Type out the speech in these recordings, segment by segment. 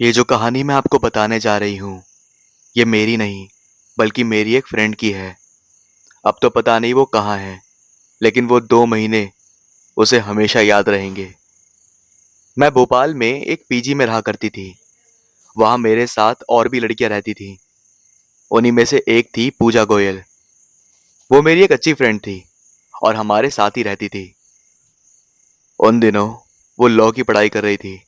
ये जो कहानी मैं आपको बताने जा रही हूँ, ये मेरी नहीं, बल्कि मेरी एक फ्रेंड की है। अब तो पता नहीं वो कहाँ है, लेकिन वो 2 महीने उसे हमेशा याद रहेंगे। मैं भोपाल में एक पीजी में रहा करती थी। वहाँ मेरे साथ और भी लड़कियां रहती थीं। उन्हीं में से एक थी पूजा गोयल। वो मेरी एक अच्छी फ्रेंड थी और हमारे साथ ही रहती थी। उन दिनों वो लॉ की पढ़ाई कर रही थी।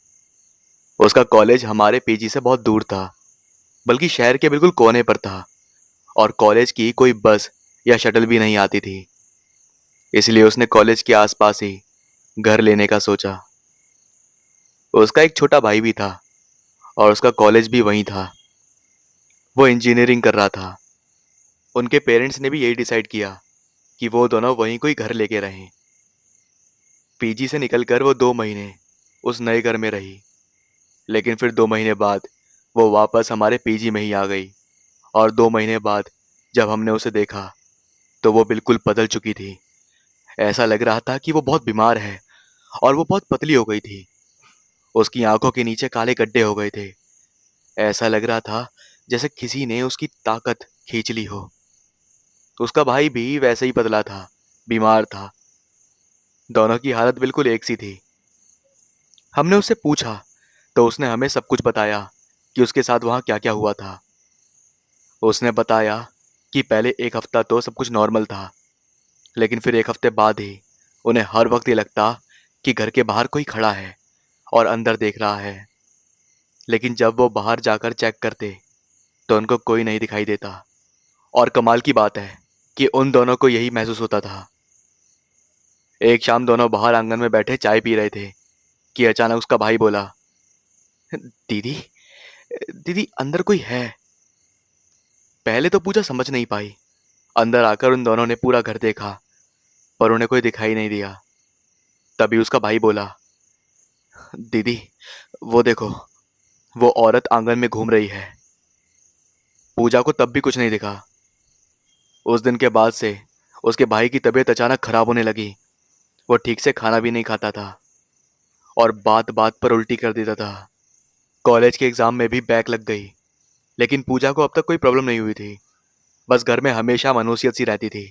उसका कॉलेज हमारे पीजी से बहुत दूर था, बल्कि शहर के बिल्कुल कोने पर था। और कॉलेज की कोई बस या शटल भी नहीं आती थी। इसलिए उसने कॉलेज के आसपास ही घर लेने का सोचा। उसका एक छोटा भाई भी था और उसका कॉलेज भी वहीं था। वो इंजीनियरिंग कर रहा था। उनके पेरेंट्स ने भी यही डिसाइड किया कि वो दोनों वहीं कोई घर लेके रहें। पीजी से निकलकर वो 2 महीने उस नए घर में रही, लेकिन फिर 2 महीने बाद वो वापस हमारे पीजी में ही आ गई। और 2 महीने बाद जब हमने उसे देखा तो वो बिल्कुल बदल चुकी थी। ऐसा लग रहा था कि वो बहुत बीमार है और वो बहुत पतली हो गई थी। उसकी आंखों के नीचे काले गड्ढे हो गए थे। ऐसा लग रहा था जैसे किसी ने उसकी ताकत खींच ली हो। उसका भाई भी वैसे ही पतला था, बीमार था। दोनों की हालत बिल्कुल एक सी थी। हमने उससे पूछा तो उसने हमें सब कुछ बताया कि उसके साथ वहाँ क्या क्या हुआ था। उसने बताया कि पहले एक हफ्ता तो सब कुछ नॉर्मल था, लेकिन फिर एक हफ्ते बाद ही उन्हें हर वक्त ये लगता कि घर के बाहर कोई खड़ा है और अंदर देख रहा है। लेकिन जब वो बाहर जाकर चेक करते तो उनको कोई नहीं दिखाई देता। और कमाल की बात है कि उन दोनों को यही महसूस होता था। एक शाम दोनों बाहर आंगन में बैठे चाय पी रहे थे कि अचानक उसका भाई बोला, दीदी, दीदी अंदर कोई है। पहले तो पूजा समझ नहीं पाई। अंदर आकर उन दोनों ने पूरा घर देखा, पर उन्हें कोई दिखाई नहीं दिया। तभी उसका भाई बोला, दीदी, वो देखो, वो औरत आंगन में घूम रही है। पूजा को तब भी कुछ नहीं दिखा। उस दिन के बाद से उसके भाई की तबीयत अचानक खराब होने लगी। वो ठीक से खाना भी नहीं खाता था और बात बात पर उल्टी कर देता था। कॉलेज के एग्जाम में भी बैक लग गई, लेकिन पूजा को अब तक कोई प्रॉब्लम नहीं हुई थी। बस घर में हमेशा मनहूसियत सी रहती थी,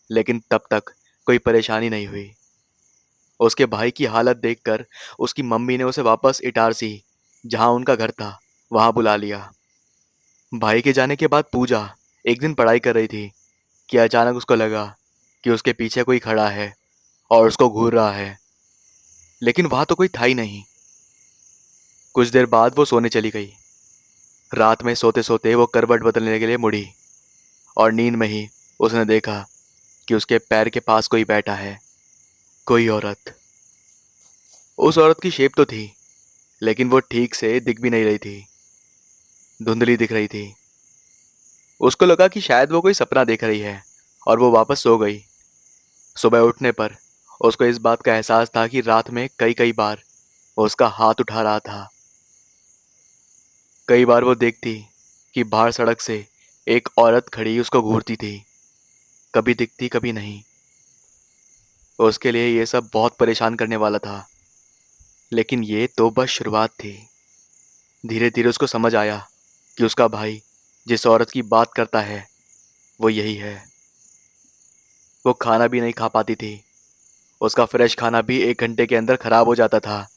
लेकिन तब तक कोई परेशानी नहीं हुई। उसके भाई की हालत देखकर उसकी मम्मी ने उसे वापस इटारसी, जहां उनका घर था, वहां बुला लिया। भाई के जाने के बाद पूजा एक दिन पढ़ाई कर रही थी कि अचानक उसको लगा कि उसके पीछे कोई खड़ा है और उसको घूर रहा है। लेकिन वहां तो कोई था ही नहीं। कुछ देर बाद वो सोने चली गई। रात में सोते सोते वो करवट बदलने के लिए मुड़ी और नींद में ही उसने देखा कि उसके पैर के पास कोई बैठा है। कोई औरत। उस औरत की शेप तो थी, लेकिन वो ठीक से दिख भी नहीं रही थी। धुंधली दिख रही थी। उसको लगा कि शायद वो कोई सपना देख रही है और वो वापस सो गई। सुबह उठने पर उसको इस बात का एहसास था कि रात में कई कई बार वो उसका हाथ उठा रहा था। कई बार वो देखती कि बाहर सड़क से एक औरत खड़ी उसको घूरती थी। कभी दिखती कभी नहीं। उसके लिए ये सब बहुत परेशान करने वाला था, लेकिन ये तो बस शुरुआत थी। धीरे धीरे उसको समझ आया कि उसका भाई जिस औरत की बात करता है वो यही है। वो खाना भी नहीं खा पाती थी। उसका फ्रेश खाना भी 1 घंटे के अंदर खराब हो जाता था।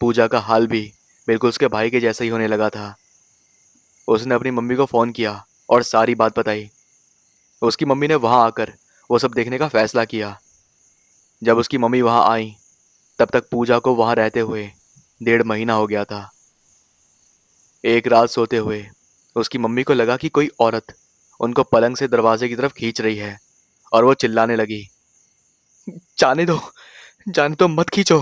पूजा का हाल भी बिल्कुल उसके भाई के जैसा ही होने लगा था। उसने अपनी मम्मी को फ़ोन किया और सारी बात बताई। उसकी मम्मी ने वहाँ आकर वो सब देखने का फैसला किया। जब उसकी मम्मी वहाँ आई, तब तक पूजा को वहाँ रहते हुए 1.5 महीना हो गया था। एक रात सोते हुए उसकी मम्मी को लगा कि कोई औरत उनको पलंग से दरवाजे की तरफ खींच रही है और वो चिल्लाने लगी, जाने दो, जाने दो, मत खींचो।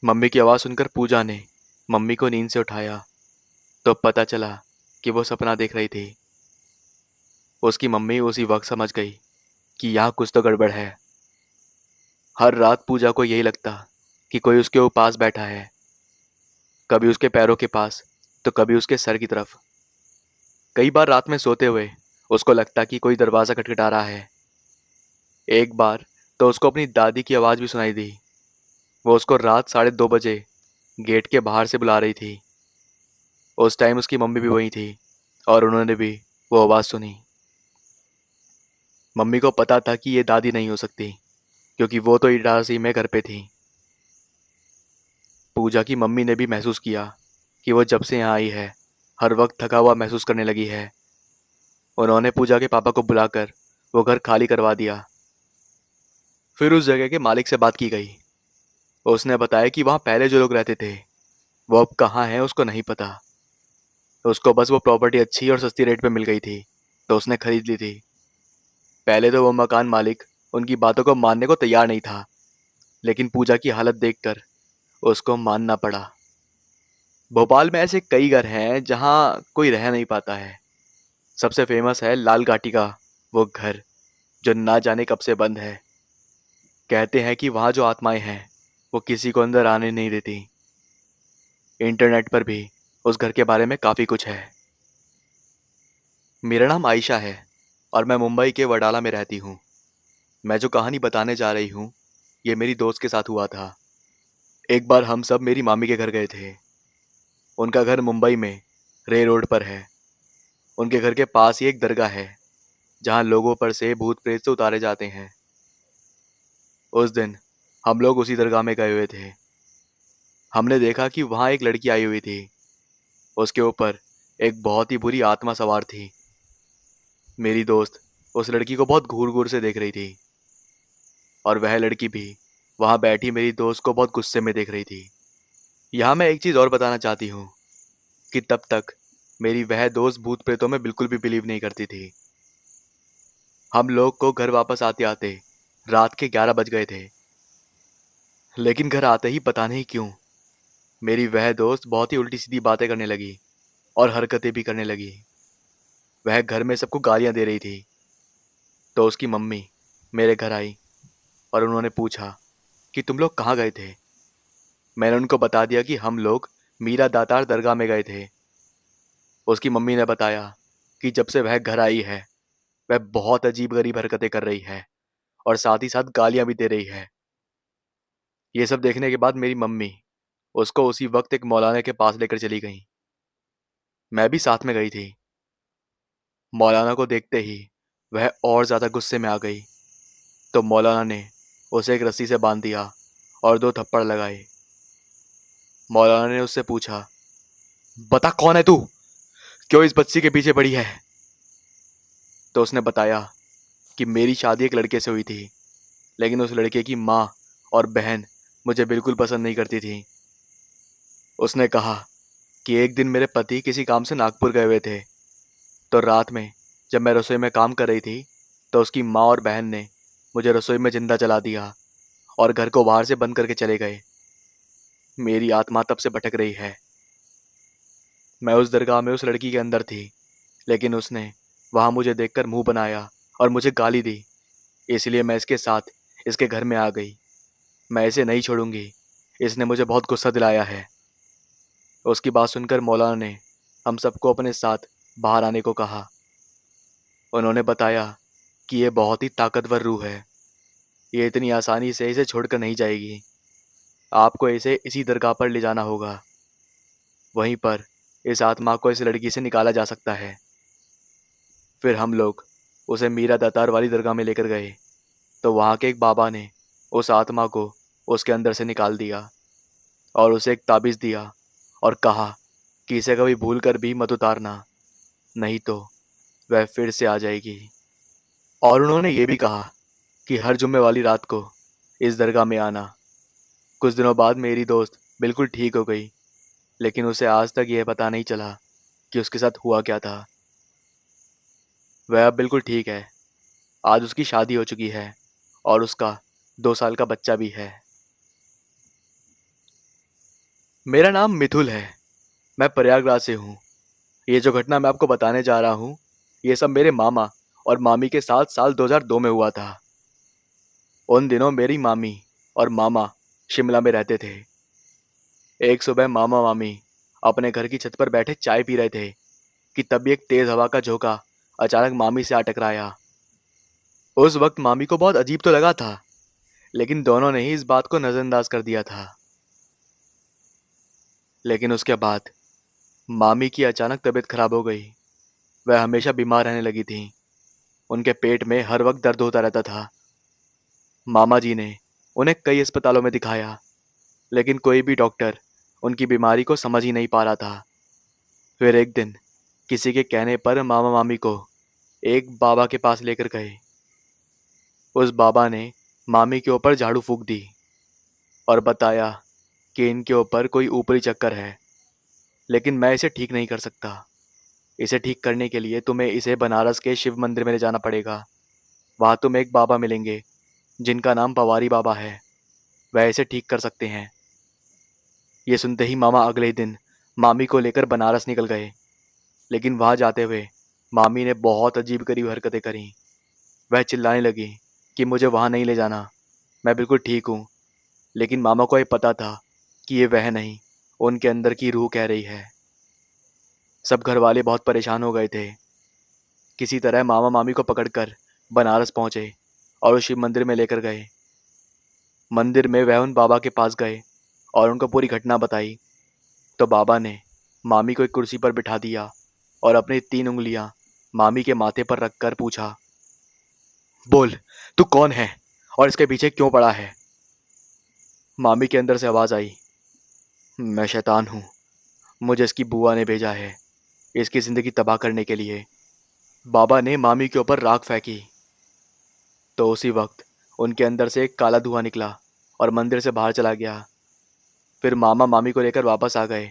मम्मी की आवाज़ सुनकर पूजा ने मम्मी को नींद से उठाया तो पता चला कि वो सपना देख रही थी। उसकी मम्मी उसी वक्त समझ गई कि यहाँ कुछ तो गड़बड़ है। हर रात पूजा को यही लगता कि कोई उसके पास बैठा है, कभी उसके पैरों के पास तो कभी उसके सर की तरफ। कई बार रात में सोते हुए उसको लगता कि कोई दरवाज़ा खटखटा रहा है। एक बार तो उसको अपनी दादी की आवाज़ भी सुनाई दी। वो उसको रात 2:30 बजे गेट के बाहर से बुला रही थी। उस टाइम उसकी मम्मी भी वहीं थी और उन्होंने भी वो आवाज़ सुनी। मम्मी को पता था कि ये दादी नहीं हो सकती, क्योंकि वो तो इटारसी में घर पे थी। पूजा की मम्मी ने भी महसूस किया कि वो जब से यहाँ आई है हर वक्त थका हुआ महसूस करने लगी है। उन्होंने पूजा के पापा को बुलाकर वो घर खाली करवा दिया। फिर उस जगह के मालिक से बात की गई। उसने बताया कि वहाँ पहले जो लोग रहते थे वो अब कहाँ हैं उसको नहीं पता। उसको बस वो प्रॉपर्टी अच्छी और सस्ती रेट पे मिल गई थी, तो उसने खरीद ली थी। पहले तो वो मकान मालिक उनकी बातों को मानने को तैयार नहीं था, लेकिन पूजा की हालत देखकर उसको मानना पड़ा। भोपाल में ऐसे कई घर हैं जहाँ कोई रह नहीं पाता है। सबसे फेमस है लाल घाटी का वो घर, जो ना जाने कब से बंद है। कहते हैं कि वहाँ जो आत्माएं हैं वो किसी को अंदर आने नहीं देती। इंटरनेट पर भी उस घर के बारे में काफ़ी कुछ है। मेरा नाम आयशा है और मैं मुंबई के वडाला में रहती हूँ। मैं जो कहानी बताने जा रही हूँ ये मेरी दोस्त के साथ हुआ था। एक बार हम सब मेरी मामी के घर गए थे। उनका घर मुंबई में रे रोड पर है। उनके घर के पास ही एक दरगाह है जहाँ लोगों पर से भूत प्रेत से उतारे जाते हैं। उस दिन हम लोग उसी दरगाह में गए हुए थे। हमने देखा कि वहाँ एक लड़की आई हुई थी। उसके ऊपर एक बहुत ही बुरी आत्मा सवार थी। मेरी दोस्त उस लड़की को बहुत घूर घूर से देख रही थी और वह लड़की भी वहाँ बैठी मेरी दोस्त को बहुत गुस्से में देख रही थी। यहाँ मैं एक चीज़ और बताना चाहती हूँ कि तब तक मेरी वह दोस्त भूत प्रेतों में बिल्कुल भी बिलीव नहीं करती थी। हम लोग को घर वापस आते आते रात के 11 बज गए थे। लेकिन घर आते ही पता नहीं क्यों मेरी वह दोस्त बहुत ही उल्टी सीधी बातें करने लगी और हरकतें भी करने लगी। वह घर में सबको गालियां दे रही थी। तो उसकी मम्मी मेरे घर आई और उन्होंने पूछा कि तुम लोग कहाँ गए थे। मैंने उनको बता दिया कि हम लोग मीरा दातार दरगाह में गए थे। उसकी मम्मी ने बताया कि जब से वह घर आई है वह बहुत अजीब गरीब हरकतें कर रही है और साथ ही साथ गालियां भी दे रही है। ये सब देखने के बाद मेरी मम्मी उसको उसी वक्त एक मौलाना के पास लेकर चली गई। मैं भी साथ में गई थी। मौलाना को देखते ही वह और ज़्यादा गुस्से में आ गई, तो मौलाना ने उसे एक रस्सी से बांध दिया और 2 थप्पड़ लगाए। मौलाना ने उससे पूछा, बता कौन है तू, क्यों इस बच्ची के पीछे पड़ी है। तो उसने बताया कि मेरी शादी एक लड़के से हुई थी, लेकिन उस लड़के की माँ और बहन मुझे बिल्कुल पसंद नहीं करती थी। उसने कहा कि एक दिन मेरे पति किसी काम से नागपुर गए हुए थे, तो रात में जब मैं रसोई में काम कर रही थी तो उसकी माँ और बहन ने मुझे रसोई में जिंदा जला दिया और घर को बाहर से बंद करके चले गए। मेरी आत्मा तब से भटक रही है। मैं उस दरगाह में उस लड़की के अंदर थी, लेकिन उसने वहाँ मुझे देखकर मुंह बनाया और मुझे गाली दी। इसलिए मैं इसके साथ इसके घर में आ गई। मैं इसे नहीं छोड़ूंगी, इसने मुझे बहुत गुस्सा दिलाया है। उसकी बात सुनकर मौलाना ने हम सबको अपने साथ बाहर आने को कहा। उन्होंने बताया कि ये बहुत ही ताकतवर रूह है। ये इतनी आसानी से इसे छोड़कर नहीं जाएगी। आपको इसे इसी दरगाह पर ले जाना होगा। वहीं पर इस आत्मा को इस लड़की से निकाला जा सकता है। फिर हम लोग उसे मीरा दातार वाली दरगाह में लेकर गए, तो वहाँ के एक बाबा ने उस आत्मा को उसके अंदर से निकाल दिया और उसे एक ताबीज़ दिया और कहा कि इसे कभी भूल कर भी मत उतारना, नहीं तो वह फिर से आ जाएगी। और उन्होंने ये भी कहा कि हर जुम्मे वाली रात को इस दरगाह में आना। कुछ दिनों बाद मेरी दोस्त बिल्कुल ठीक हो गई, लेकिन उसे आज तक यह पता नहीं चला कि उसके साथ हुआ क्या था। वह अब बिल्कुल ठीक है। आज उसकी शादी हो चुकी है और उसका 2 साल का बच्चा भी है। मेरा नाम मिथुल है। मैं प्रयागराज से हूँ। ये जो घटना मैं आपको बताने जा रहा हूँ ये सब मेरे मामा और मामी के साथ साल 2002 में हुआ था। उन दिनों मेरी मामी और मामा शिमला में रहते थे। एक सुबह मामा मामी अपने घर की छत पर बैठे चाय पी रहे थे कि तभी एक तेज हवा का झोंका अचानक मामी से आ टकराया। उस वक्त मामी को बहुत अजीब तो लगा था, लेकिन दोनों ने ही इस बात को नजरअंदाज कर दिया था। लेकिन उसके बाद मामी की अचानक तबीयत खराब हो गई। वह हमेशा बीमार रहने लगी थी। उनके पेट में हर वक्त दर्द होता रहता था। मामा जी ने उन्हें कई अस्पतालों में दिखाया, लेकिन कोई भी डॉक्टर उनकी बीमारी को समझ ही नहीं पा रहा था। फिर एक दिन किसी के कहने पर मामा मामी को एक बाबा के पास लेकर गए। उस बाबा ने मामी के ऊपर झाड़ू फूंक दी और बताया कि इनके ऊपर कोई ऊपरी चक्कर है, लेकिन मैं इसे ठीक नहीं कर सकता। इसे ठीक करने के लिए तुम्हें इसे बनारस के शिव मंदिर में ले जाना पड़ेगा। वहाँ तुम्हें एक बाबा मिलेंगे जिनका नाम पवारी बाबा है। वह इसे ठीक कर सकते हैं। ये सुनते ही मामा अगले ही दिन मामी को लेकर बनारस निकल गए। लेकिन वहाँ जाते हुए मामी ने बहुत अजीब गरीब हरकतें करी। वह चिल्लाने लगी कि मुझे वहाँ नहीं ले जाना, मैं बिल्कुल ठीक हूँ। लेकिन मामा को ये पता था कि ये वह नहीं, उनके अंदर की रूह कह रही है। सब घर वाले बहुत परेशान हो गए थे। किसी तरह मामा मामी को पकड़कर बनारस पहुंचे और उस शिव मंदिर में लेकर गए। मंदिर में वह उन बाबा के पास गए और उनको पूरी घटना बताई। तो बाबा ने मामी को एक कुर्सी पर बिठा दिया और अपनी 3 उंगलियां मामी के माथे पर रखकर पूछा, बोल, तू कौन है और इसके पीछे क्यों पड़ा है? मामी के अंदर से आवाज आई, मैं शैतान हूँ। मुझे इसकी बुआ ने भेजा है इसकी जिंदगी तबाह करने के लिए। बाबा ने मामी के ऊपर राख फेंकी। तो उसी वक्त उनके अंदर से एक काला धुआं निकला और मंदिर से बाहर चला गया। फिर मामा मामी को लेकर वापस आ गए।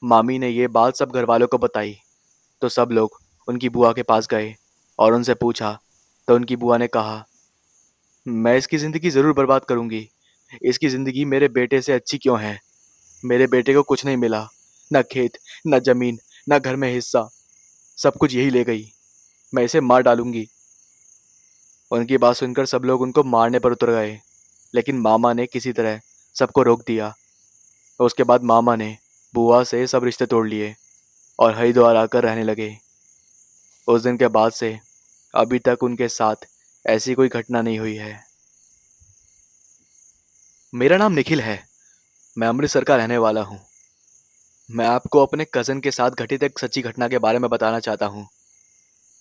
मामी ने ये बात सब घर वालों को बताई। तो सब लोग उनकी बुआ के पास गए और उनसे पूछा। तो उनकी बुआ ने कहा, मैं इसकी ज़िंदगी ज़रूर बर्बाद करूंगी। इसकी ज़िंदगी मेरे बेटे से अच्छी क्यों है? मेरे बेटे को कुछ नहीं मिला, न खेत, न ज़मीन, न घर में हिस्सा। सब कुछ यही ले गई। मैं इसे मार डालूंगी। उनकी बात सुनकर सब लोग उनको मारने पर उतर गए, लेकिन मामा ने किसी तरह सबको रोक दिया। उसके बाद मामा ने बुआ से सब रिश्ते तोड़ लिए और हरिद्वार आकर रहने लगे। उस दिन के बाद से अभी तक उनके साथ ऐसी कोई घटना नहीं हुई है। मेरा नाम निखिल है। मैं अमृतसर का रहने वाला हूँ। मैं आपको अपने कज़न के साथ घटित एक सच्ची घटना के बारे में बताना चाहता हूँ।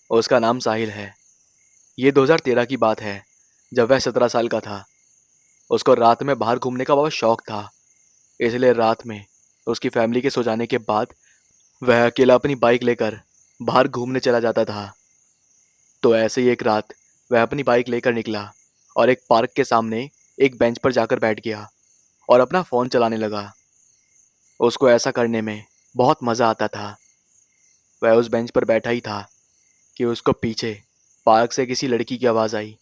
उसका नाम साहिल है। ये 2013 की बात है, जब वह 17 साल का था। उसको रात में बाहर घूमने का बहुत शौक था, इसलिए रात में उसकी फैमिली के सो जाने के बाद वह अकेला अपनी बाइक लेकर बाहर घूमने चला जाता था। तो ऐसे ही एक रात वह अपनी बाइक लेकर निकला और एक पार्क के सामने एक बेंच पर जाकर बैठ गया और अपना फ़ोन चलाने लगा। उसको ऐसा करने में बहुत मज़ा आता था। वह उस बेंच पर बैठा ही था कि उसको पीछे पार्क से किसी लड़की की आवाज़ आई,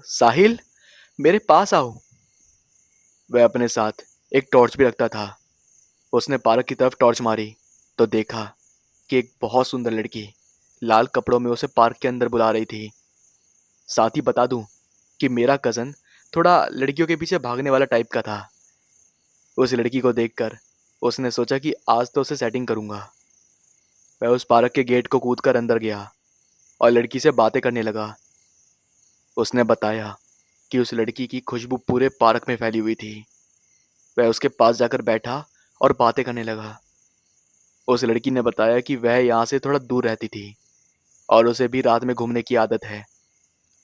साहिल, मेरे पास आओ। वह अपने साथ एक टॉर्च भी रखता था। उसने पार्क की तरफ टॉर्च मारी तो देखा कि एक बहुत सुंदर लड़की लाल कपड़ों में उसे पार्क के अंदर बुला रही थी। साथ ही बता दूं कि मेरा कज़न थोड़ा लड़कियों के पीछे भागने वाला टाइप का था। उस लड़की को देखकर उसने सोचा कि आज तो उसे सेटिंग करूंगा। वह उस पार्क के गेट को कूदकर अंदर गया और लड़की से बातें करने लगा। उसने बताया कि उस लड़की की खुशबू पूरे पार्क में फैली हुई थी। वह उसके पास जाकर बैठा और बातें करने लगा। उस लड़की ने बताया कि वह यहाँ से थोड़ा दूर रहती थी और उसे भी रात में घूमने की आदत है।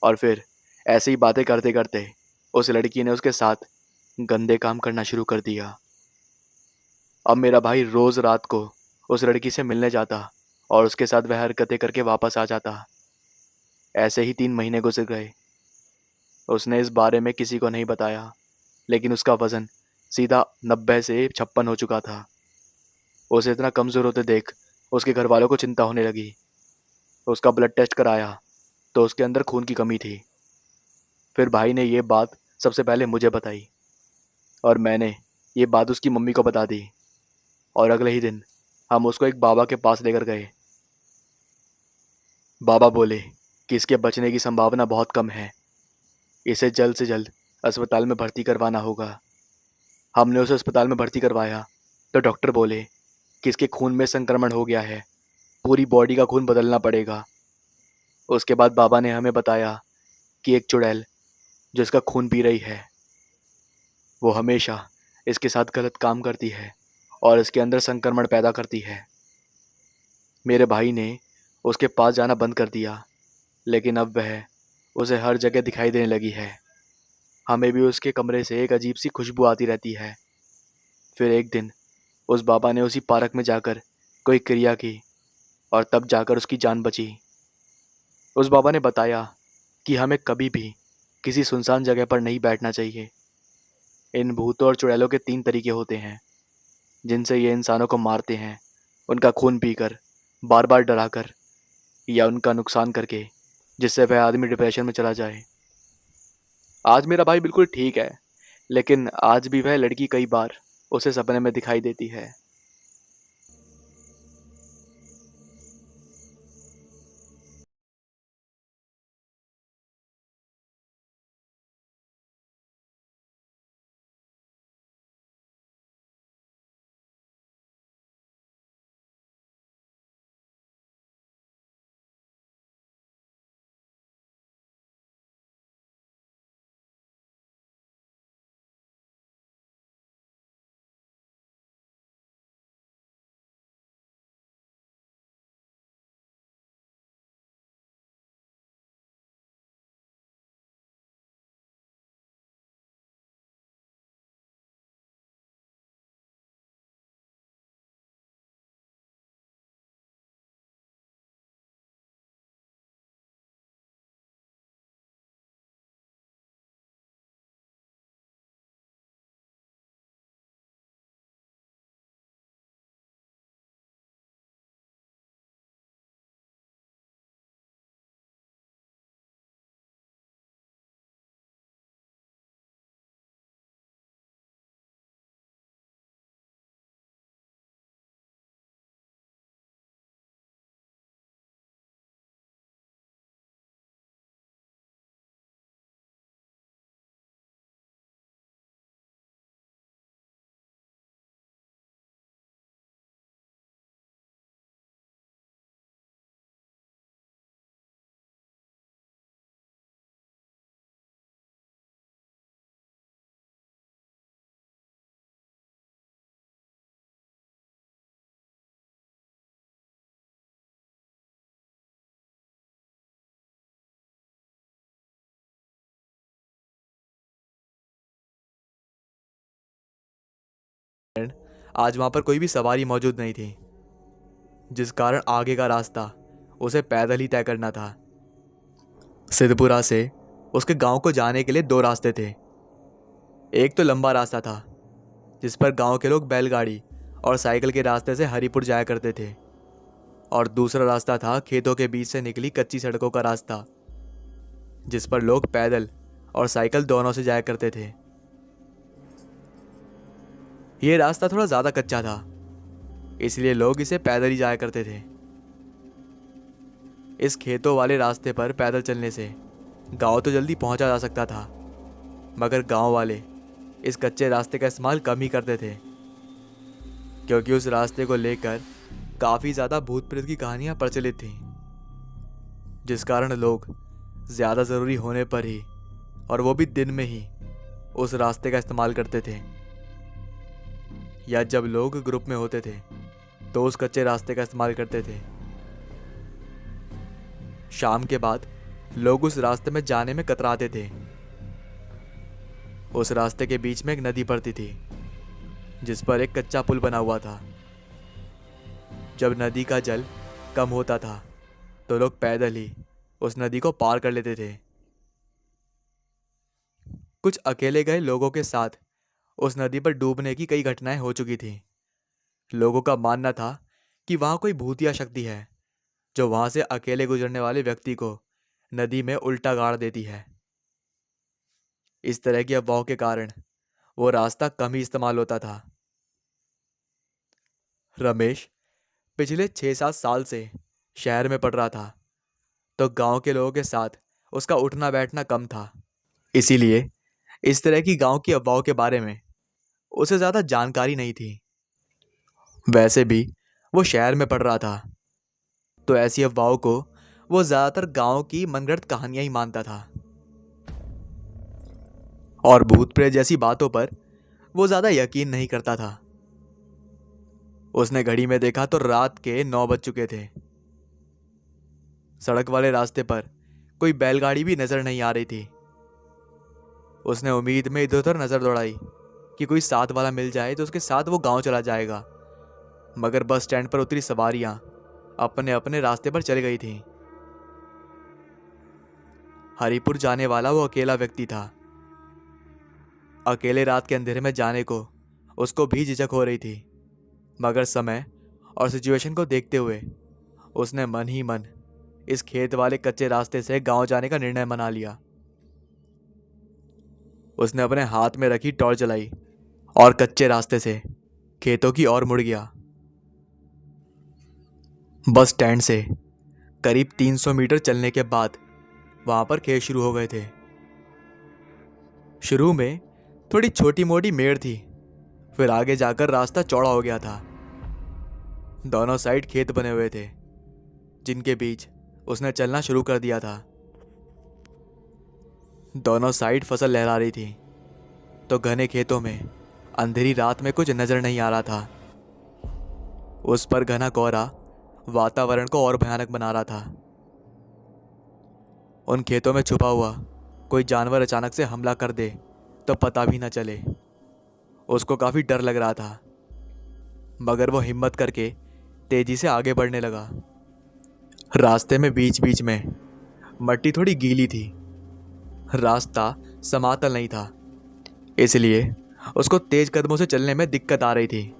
और फिर ऐसे ही बातें करते करते उस लड़की ने उसके साथ गंदे काम करना शुरू कर दिया। अब मेरा भाई रोज़ रात को उस लड़की से मिलने जाता और उसके साथ वह हरकतें करके वापस आ जाता। ऐसे ही 3 महीने गुजर गए। उसने इस बारे में किसी को नहीं बताया, लेकिन उसका वज़न सीधा 90 से 56 हो चुका था। उसे इतना कमज़ोर होते देख उसके घर वालों को चिंता होने लगी। उसका ब्लड टेस्ट कराया तो उसके अंदर खून की कमी थी। फिर भाई ने ये बात सबसे पहले मुझे बताई और मैंने ये बात उसकी मम्मी को बता दी। और अगले ही दिन हम उसको एक बाबा के पास लेकर गए। बाबा बोले कि इसके बचने की संभावना बहुत कम है, इसे जल्द से जल्द अस्पताल में भर्ती करवाना होगा। हमने उसे अस्पताल में भर्ती करवाया तो डॉक्टर बोले कि इसके खून में संक्रमण हो गया है, पूरी बॉडी का खून बदलना पड़ेगा। उसके बाद बाबा ने हमें बताया कि एक चुड़ैल जो इसका खून पी रही है, वो हमेशा इसके साथ गलत काम करती है और इसके अंदर संक्रमण पैदा करती है। मेरे भाई ने उसके पास जाना बंद कर दिया, लेकिन अब वह उसे हर जगह दिखाई देने लगी है। हमें भी उसके कमरे से एक अजीब सी खुशबू आती रहती है। फिर एक दिन उस बाबा ने उसी पार्क में जाकर कोई क्रिया की और तब जाकर उसकी जान बची। उस बाबा ने बताया कि हमें कभी भी किसी सुनसान जगह पर नहीं बैठना चाहिए। इन भूतों और चुड़ैलों के 3 तरीके होते हैं जिनसे ये इंसानों को मारते हैं: उनका खून पीकर, बार बार डराकर, या उनका नुकसान करके, जिससे वह आदमी डिप्रेशन में चला जाए। आज मेरा भाई बिल्कुल ठीक है, लेकिन आज भी वह लड़की कई बार उसे सपने में दिखाई देती है। आज वहां पर कोई भी सवारी मौजूद नहीं थी, जिस कारण आगे का रास्ता उसे पैदल ही तय करना था। सिद्धपुरा से उसके गांव को जाने के लिए 2 रास्ते थे। एक तो लंबा रास्ता था, जिस पर गांव के लोग बैलगाड़ी और साइकिल के रास्ते से हरिपुर जाया करते थे, और दूसरा रास्ता था खेतों के बीच से निकली कच्ची सड़कों का रास्ता, जिस पर लोग पैदल और साइकिल दोनों से जाया करते थे। यह रास्ता थोड़ा ज्यादा कच्चा था, इसलिए लोग इसे पैदल ही जाया करते थे। इस खेतों वाले रास्ते पर पैदल चलने से गांव तो जल्दी पहुंचा जा सकता था, मगर गांव वाले इस कच्चे रास्ते का इस्तेमाल कम ही करते थे, क्योंकि उस रास्ते को लेकर काफ़ी ज़्यादा भूत प्रेत की कहानियां प्रचलित थीं, जिस कारण लोग ज़्यादा ज़रूरी होने पर ही, और वो भी दिन में ही, उस रास्ते का इस्तेमाल करते थे। या जब लोग ग्रुप में होते थे तो उस कच्चे रास्ते का इस्तेमाल करते थे। शाम के बाद लोग उस रास्ते में जाने में कतराते थे। उस रास्ते के बीच में एक नदी पड़ती थी, जिस पर एक कच्चा पुल बना हुआ था। जब नदी का जल कम होता था तो लोग पैदल ही उस नदी को पार कर लेते थे। कुछ अकेले गए लोगों के साथ उस नदी पर डूबने की कई घटनाएं हो चुकी थीं। लोगों का मानना था कि वहां कोई भूतिया शक्ति है जो वहां से अकेले गुजरने वाले व्यक्ति को नदी में उल्टा गाड़ देती है। इस तरह की अफवाहों के कारण वो रास्ता कम ही इस्तेमाल होता था। रमेश पिछले 6-7 साल से शहर में पढ़ रहा था, तो गांव के लोगों के साथ उसका उठना बैठना कम था। इसीलिए इस तरह की गांव की अफवाहों के बारे में उसे ज्यादा जानकारी नहीं थी। वैसे भी वो शहर में पढ़ रहा था, तो ऐसी अफवाहों को वो ज्यादातर गांव की मनगढ़ंत कहानियां ही मानता था। और भूत प्रेत जैसी बातों पर वो ज़्यादा यकीन नहीं करता था। उसने घड़ी में देखा तो रात के 9 बज चुके थे। सड़क वाले रास्ते पर कोई बैलगाड़ी भी नजर नहीं आ रही थी। उसने उम्मीद में इधर उधर नजर दौड़ाई कि कोई साथ वाला मिल जाए तो उसके साथ वो गांव चला जाएगा, मगर बस स्टैंड पर उतरी सवारियां अपने अपने रास्ते पर चली गई थीं। हरिपुर जाने वाला वो अकेला व्यक्ति था। अकेले रात के अंधेरे में जाने को उसको भी झिझक हो रही थी, मगर समय और सिचुएशन को देखते हुए उसने मन ही मन इस खेत वाले कच्चे रास्ते से गांव जाने का निर्णय बना लिया। उसने अपने हाथ में रखी टॉर्च जलाई और कच्चे रास्ते से खेतों की ओर मुड़ गया। बस स्टैंड से करीब 300 मीटर चलने के बाद वहां पर खेत शुरू हो गए थे। शुरू में थोड़ी छोटी मोटी मेड़ थी, फिर आगे जाकर रास्ता चौड़ा हो गया था। दोनों साइड खेत बने हुए थे जिनके बीच उसने चलना शुरू कर दिया था। दोनों साइड फसल लहरा रही थी, तो घने खेतों में अंधेरी रात में कुछ नजर नहीं आ रहा था। उस पर घना कोहरा वातावरण को और भयानक बना रहा था। उन खेतों में छुपा हुआ कोई जानवर अचानक से हमला कर दे तो पता भी न चले। उसको काफी डर लग रहा था, मगर वो हिम्मत करके तेजी से आगे बढ़ने लगा। रास्ते में बीच बीच में मट्टी थोड़ी गीली थी। रास्ता समातल नहीं था, इसलिए उसको तेज कदमों से चलने में दिक्कत आ रही थी।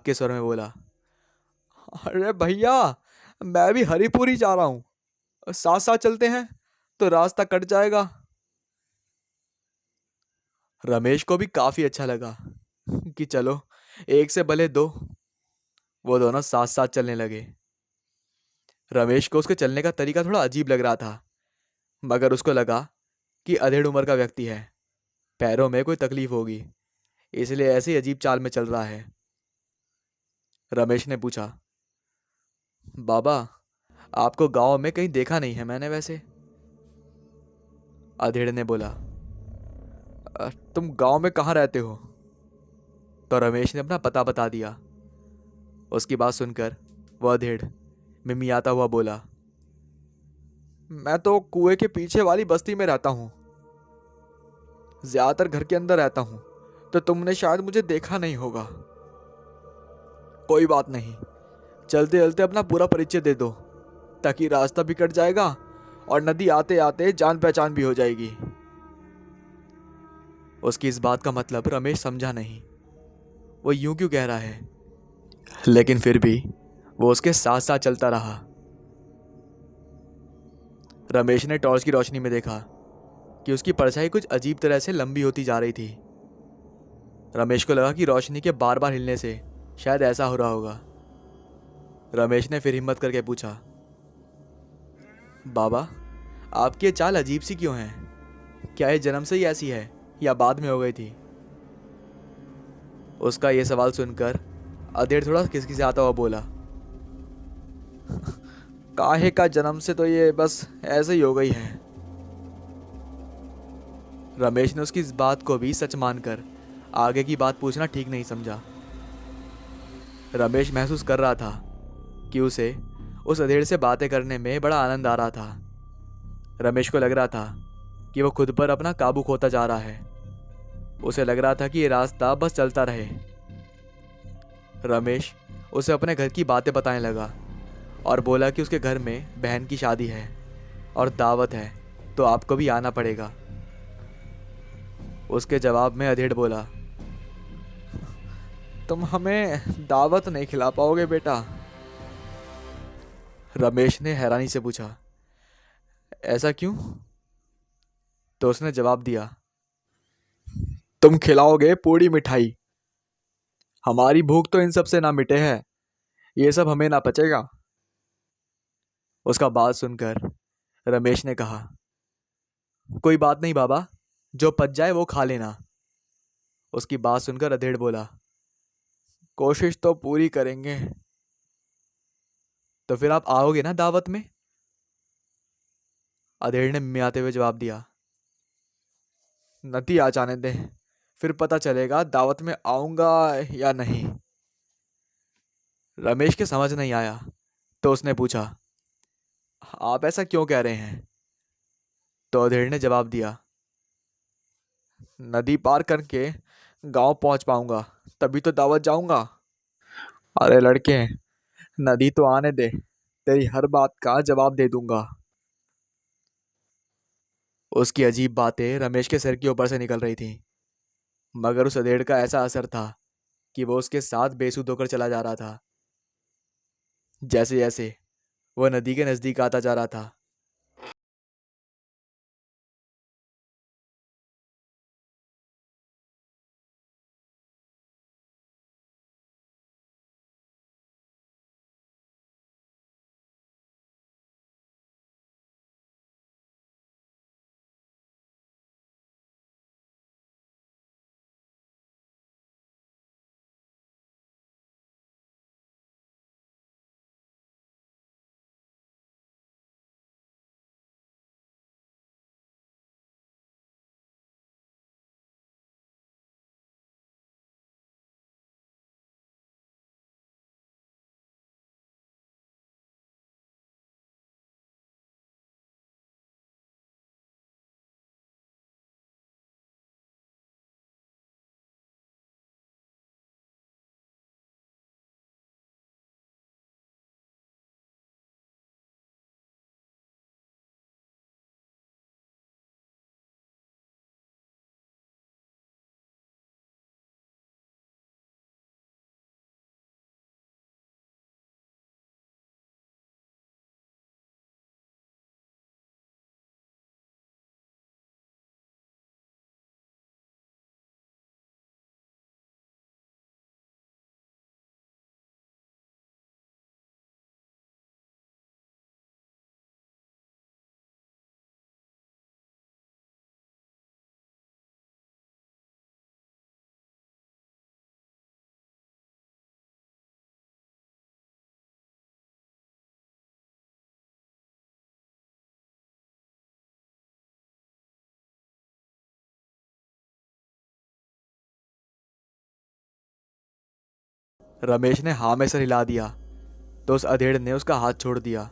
के स्वर में बोला, अरे भैया, मैं भी हरिपुरी जा रहा हूँ, साथ साथ चलते हैं तो रास्ता कट जाएगा। रमेश को भी काफी अच्छा लगा कि चलो, एक से भले दो। वो दोनों साथ साथ चलने लगे। रमेश को उसके चलने का तरीका थोड़ा अजीब लग रहा था, मगर उसको लगा कि अधेड़ उम्र का व्यक्ति है, पैरों में कोई तकलीफ होगी, इसलिए ऐसे ही अजीब चाल में चल रहा है। रमेश ने पूछा, बाबा, आपको गांव में कहीं देखा नहीं है मैंने वैसे? अधेड़ ने बोला, तुम गांव में कहाँ रहते हो?" तो रमेश ने अपना पता बता दिया। उसकी बात सुनकर वह अधेड़ मिमियाता हुआ बोला, मैं तो कुएं के पीछे वाली बस्ती में रहता हूँ, ज्यादातर घर के अंदर रहता हूँ, तो तुमने शायद मुझे देखा नहीं होगा। कोई बात नहीं, चलते चलते अपना पूरा परिचय दे दो, ताकि रास्ता भी कट जाएगा और नदी आते आते जान पहचान भी हो जाएगी। उसकी इस बात का मतलब रमेश समझा नहीं, वो यूं क्यों कह रहा है, लेकिन फिर भी वो उसके साथ साथ चलता रहा। रमेश ने टॉर्च की रोशनी में देखा कि उसकी परछाई कुछ अजीब तरह से लंबी होती जा रही थी। रमेश को लगा कि रोशनी के बार बार हिलने से शायद ऐसा हो रहा होगा। रमेश ने फिर हिम्मत करके पूछा, बाबा, आपकी ये चाल अजीब सी क्यों है? क्या ये जन्म से ही ऐसी है या बाद में हो गई थी? उसका ये सवाल सुनकर अधेड़ थोड़ा खिसखिसाता हुआ बोला, काहे का जन्म से तो ये बस ऐसे ही हो गई है। रमेश ने उसकी इस बात को भी सच मानकर आगे की बात पूछना ठीक नहीं समझा। रमेश महसूस कर रहा था कि उसे उस अधेड़ से बातें करने में बड़ा आनंद आ रहा था। रमेश को लग रहा था कि वो खुद पर अपना काबू खोता जा रहा है। उसे लग रहा था कि ये रास्ता बस चलता रहे। रमेश उसे अपने घर की बातें बताने लगा और बोला कि उसके घर में बहन की शादी है और दावत है, तो आपको भी आना पड़ेगा। उसके जवाब में अधेड़ बोला, तुम हमें दावत नहीं खिला पाओगे बेटा? रमेश ने हैरानी से पूछा, ऐसा क्यों? तो उसने जवाब दिया, तुम खिलाओगे पूरी मिठाई। हमारी भूख तो इन सब से ना मिटे है, ये सब हमें ना पचेगा। उसका बात सुनकर रमेश ने कहा, कोई बात नहीं बाबा, जो पच जाए वो खा लेना। उसकी बात सुनकर अधेड़ बोला, कोशिश तो पूरी करेंगे। तो फिर आप आओगे ना दावत में? अधेड़ ने मियाते हुए जवाब दिया, नती आ जाने दे, फिर पता चलेगा दावत में आऊंगा या नहीं। रमेश के समझ नहीं आया, तो उसने पूछा, आप ऐसा क्यों कह रहे हैं? तो अधेड़ ने जवाब दिया, नदी पार करके गांव पहुंच पाऊंगा तभी तो दावत जाऊंगा। अरे लड़के, नदी तो आने दे, तेरी हर बात का जवाब दे दूंगा। उसकी अजीब बातें रमेश के सिर के ऊपर से निकल रही थीं, मगर उस अधेड़ का ऐसा असर था कि वो उसके साथ बेसुध होकर चला जा रहा था। जैसे जैसे वह नदी के नजदीक आता जा रहा था, रमेश ने हाँ में सर हिला दिया, तो उस अधेड़ ने उसका हाथ छोड़ दिया।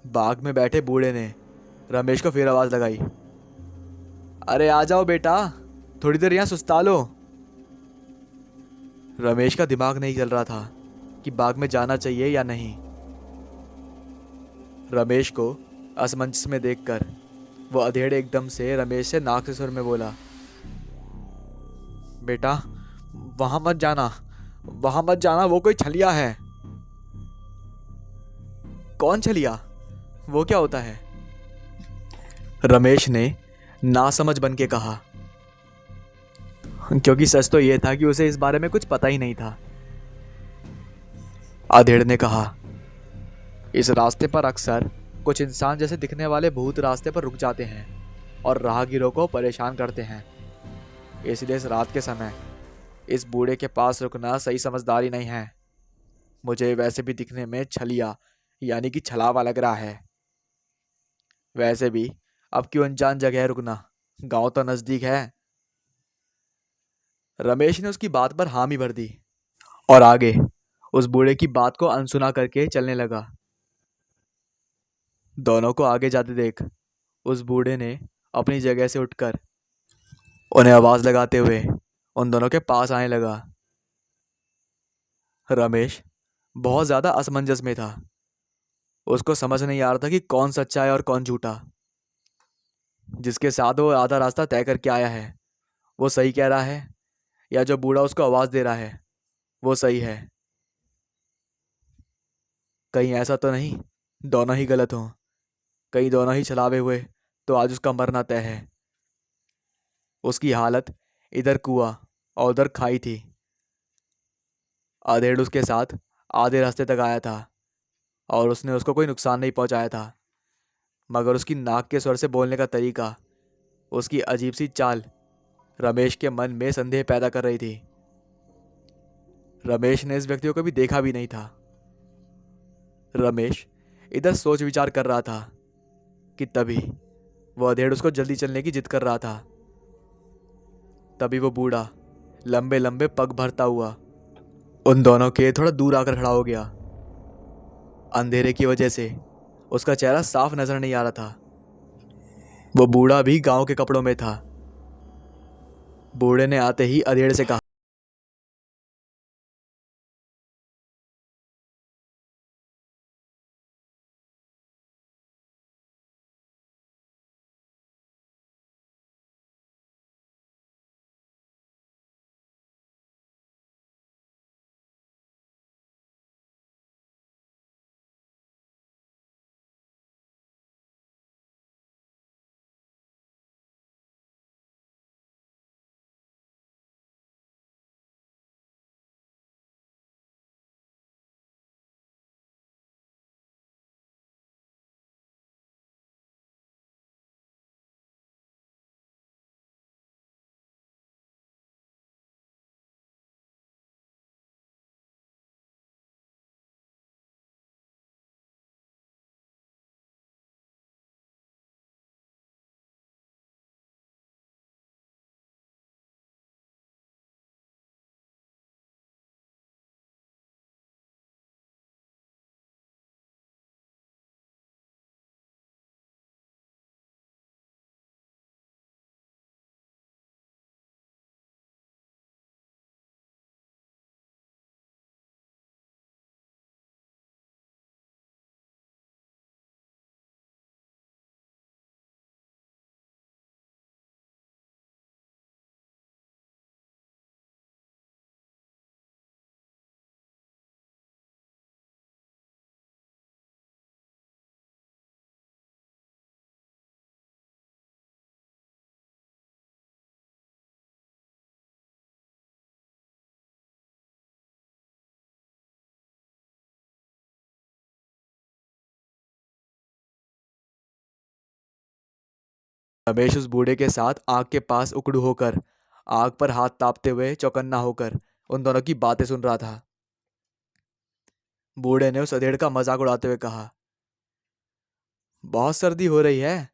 बाग में बैठे बूढ़े ने रमेश को फिर आवाज लगाई, अरे आ जाओ बेटा, थोड़ी देर यहाँ सुस्ता लो। रमेश का दिमाग नहीं चल रहा था कि बाग में जाना चाहिए या नहीं। रमेश को असमंजस में देखकर वो अधेड़ एकदम से रमेश से नाक से सुर में बोला, बेटा, वहां मत जाना, वहां मत जाना, वो कोई छलिया है। कौन छलिया? वो क्या होता है? रमेश ने नासमझ बन के कहा, क्योंकि सच तो यह था कि उसे इस बारे में कुछ पता ही नहीं था। अधेड़ ने कहा, इस रास्ते पर अक्सर कुछ इंसान जैसे दिखने वाले भूत रास्ते पर रुक जाते हैं और राहगीरों को परेशान करते हैं। इसलिए इस रात के समय इस बूढ़े के पास रुकना सही समझदारी नहीं है। मुझे वैसे भी दिखने में छलिया यानी कि छलावा लग रहा है। वैसे भी अब क्यों अनजान जगह रुकना, गांव तो नजदीक है। रमेश ने उसकी बात पर हामी भर दी और आगे उस बूढ़े की बात को अनसुना करके चलने लगा। दोनों को आगे जाते देख उस बूढ़े ने अपनी जगह से उठकर उन्हें आवाज लगाते हुए उन दोनों के पास आने लगा। रमेश बहुत ज्यादा असमंजस में था। उसको समझ नहीं आ रहा था कि कौन सच्चा है और कौन झूठा। जिसके साथ वो आधा रास्ता तय करके आया है वो सही कह रहा है, या जो बूढ़ा उसको आवाज दे रहा है वो सही है। कहीं ऐसा तो नहीं दोनों ही गलत हों। कहीं दोनों ही छलावे हुए तो आज उसका मरना तय है। उसकी हालत इधर कुआं और उधर खाई थी। अधेड़ उसके साथ आधे रास्ते तक आया था और उसने उसको कोई नुकसान नहीं पहुंचाया था, मगर उसकी नाक के स्वर से बोलने का तरीका, उसकी अजीब सी चाल रमेश के मन में संदेह पैदा कर रही थी। रमेश ने इस व्यक्ति को कभी देखा भी नहीं था। रमेश इधर सोच विचार कर रहा था कि तभी वो अधेड़ उसको जल्दी चलने की जिद कर रहा था। तभी वो बूढ़ा लंबे लंबे पग भरता हुआ उन दोनों के थोड़ा दूर आकर खड़ा हो गया। अंधेरे की वजह से उसका चेहरा साफ नजर नहीं आ रहा था। वो बूढ़ा भी गांव के कपड़ों में था। बूढ़े ने आते ही अधेड़ से कहा, रमेश उस बूढ़े के साथ आग के पास उकड़ू होकर, आग पर हाथ तापते हुए चौकन्ना होकर उन दोनों की बातें सुन रहा था। बूढ़े ने उस अधेड़ का मजाक उड़ाते हुए कहा, बहुत सर्दी हो रही है,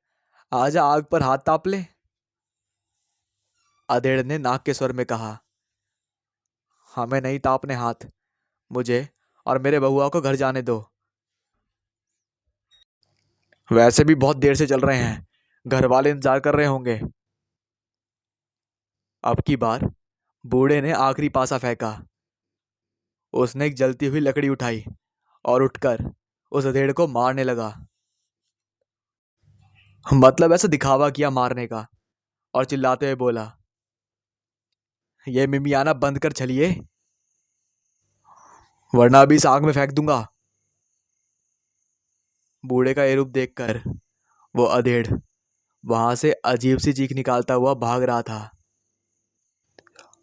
आजा आग पर हाथ ताप ले। अधेड़ ने नाक के स्वर में कहा, हमें नहीं तापने हाथ, मुझे और मेरे बहुआ को घर जाने दो। वैसे भी बहुत देर से चल रहे हैं, घर वाले इंतजार कर रहे होंगे। अब की बार बूढ़े ने आखिरी पासा फेंका। उसने एक जलती हुई लकड़ी उठाई और उठकर उस अधेड़ को मारने लगा। मतलब ऐसा दिखावा किया मारने का और चिल्लाते हुए बोला, ये मिमियाना बंद कर चलिए, वरना अभी इस आग में फेंक दूंगा। बूढ़े का ये रूप देखकर वो अधेड़ वहां से अजीब सी चीख निकालता हुआ भाग रहा था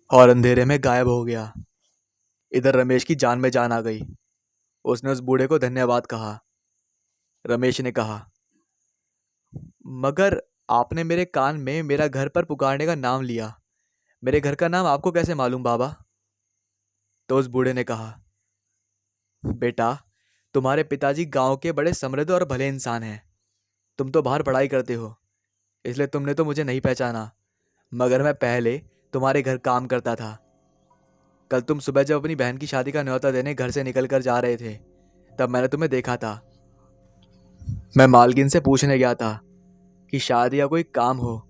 और अंधेरे में गायब हो गया। इधर रमेश की जान में जान आ गई। उसने उस बूढ़े को धन्यवाद कहा। रमेश ने कहा, मगर आपने मेरे कान में मेरा घर पर पुकारने का नाम लिया। मेरे घर का नाम आपको कैसे मालूम बाबा? तो उस बूढ़े ने कहा, बेटा, तुम्हारे पिताजी गांव के बड़े समृद्ध और भले इंसान हैं। तुम तो बाहर पढ़ाई करते हो, इसलिए तुमने तो मुझे नहीं पहचाना, मगर मैं पहले तुम्हारे घर काम करता था। कल तुम सुबह जब अपनी बहन की शादी का न्योता देने घर से निकल कर जा रहे थे, तब मैंने तुम्हें देखा था। मैं मालकिन से पूछने गया था कि शादी या कोई काम हो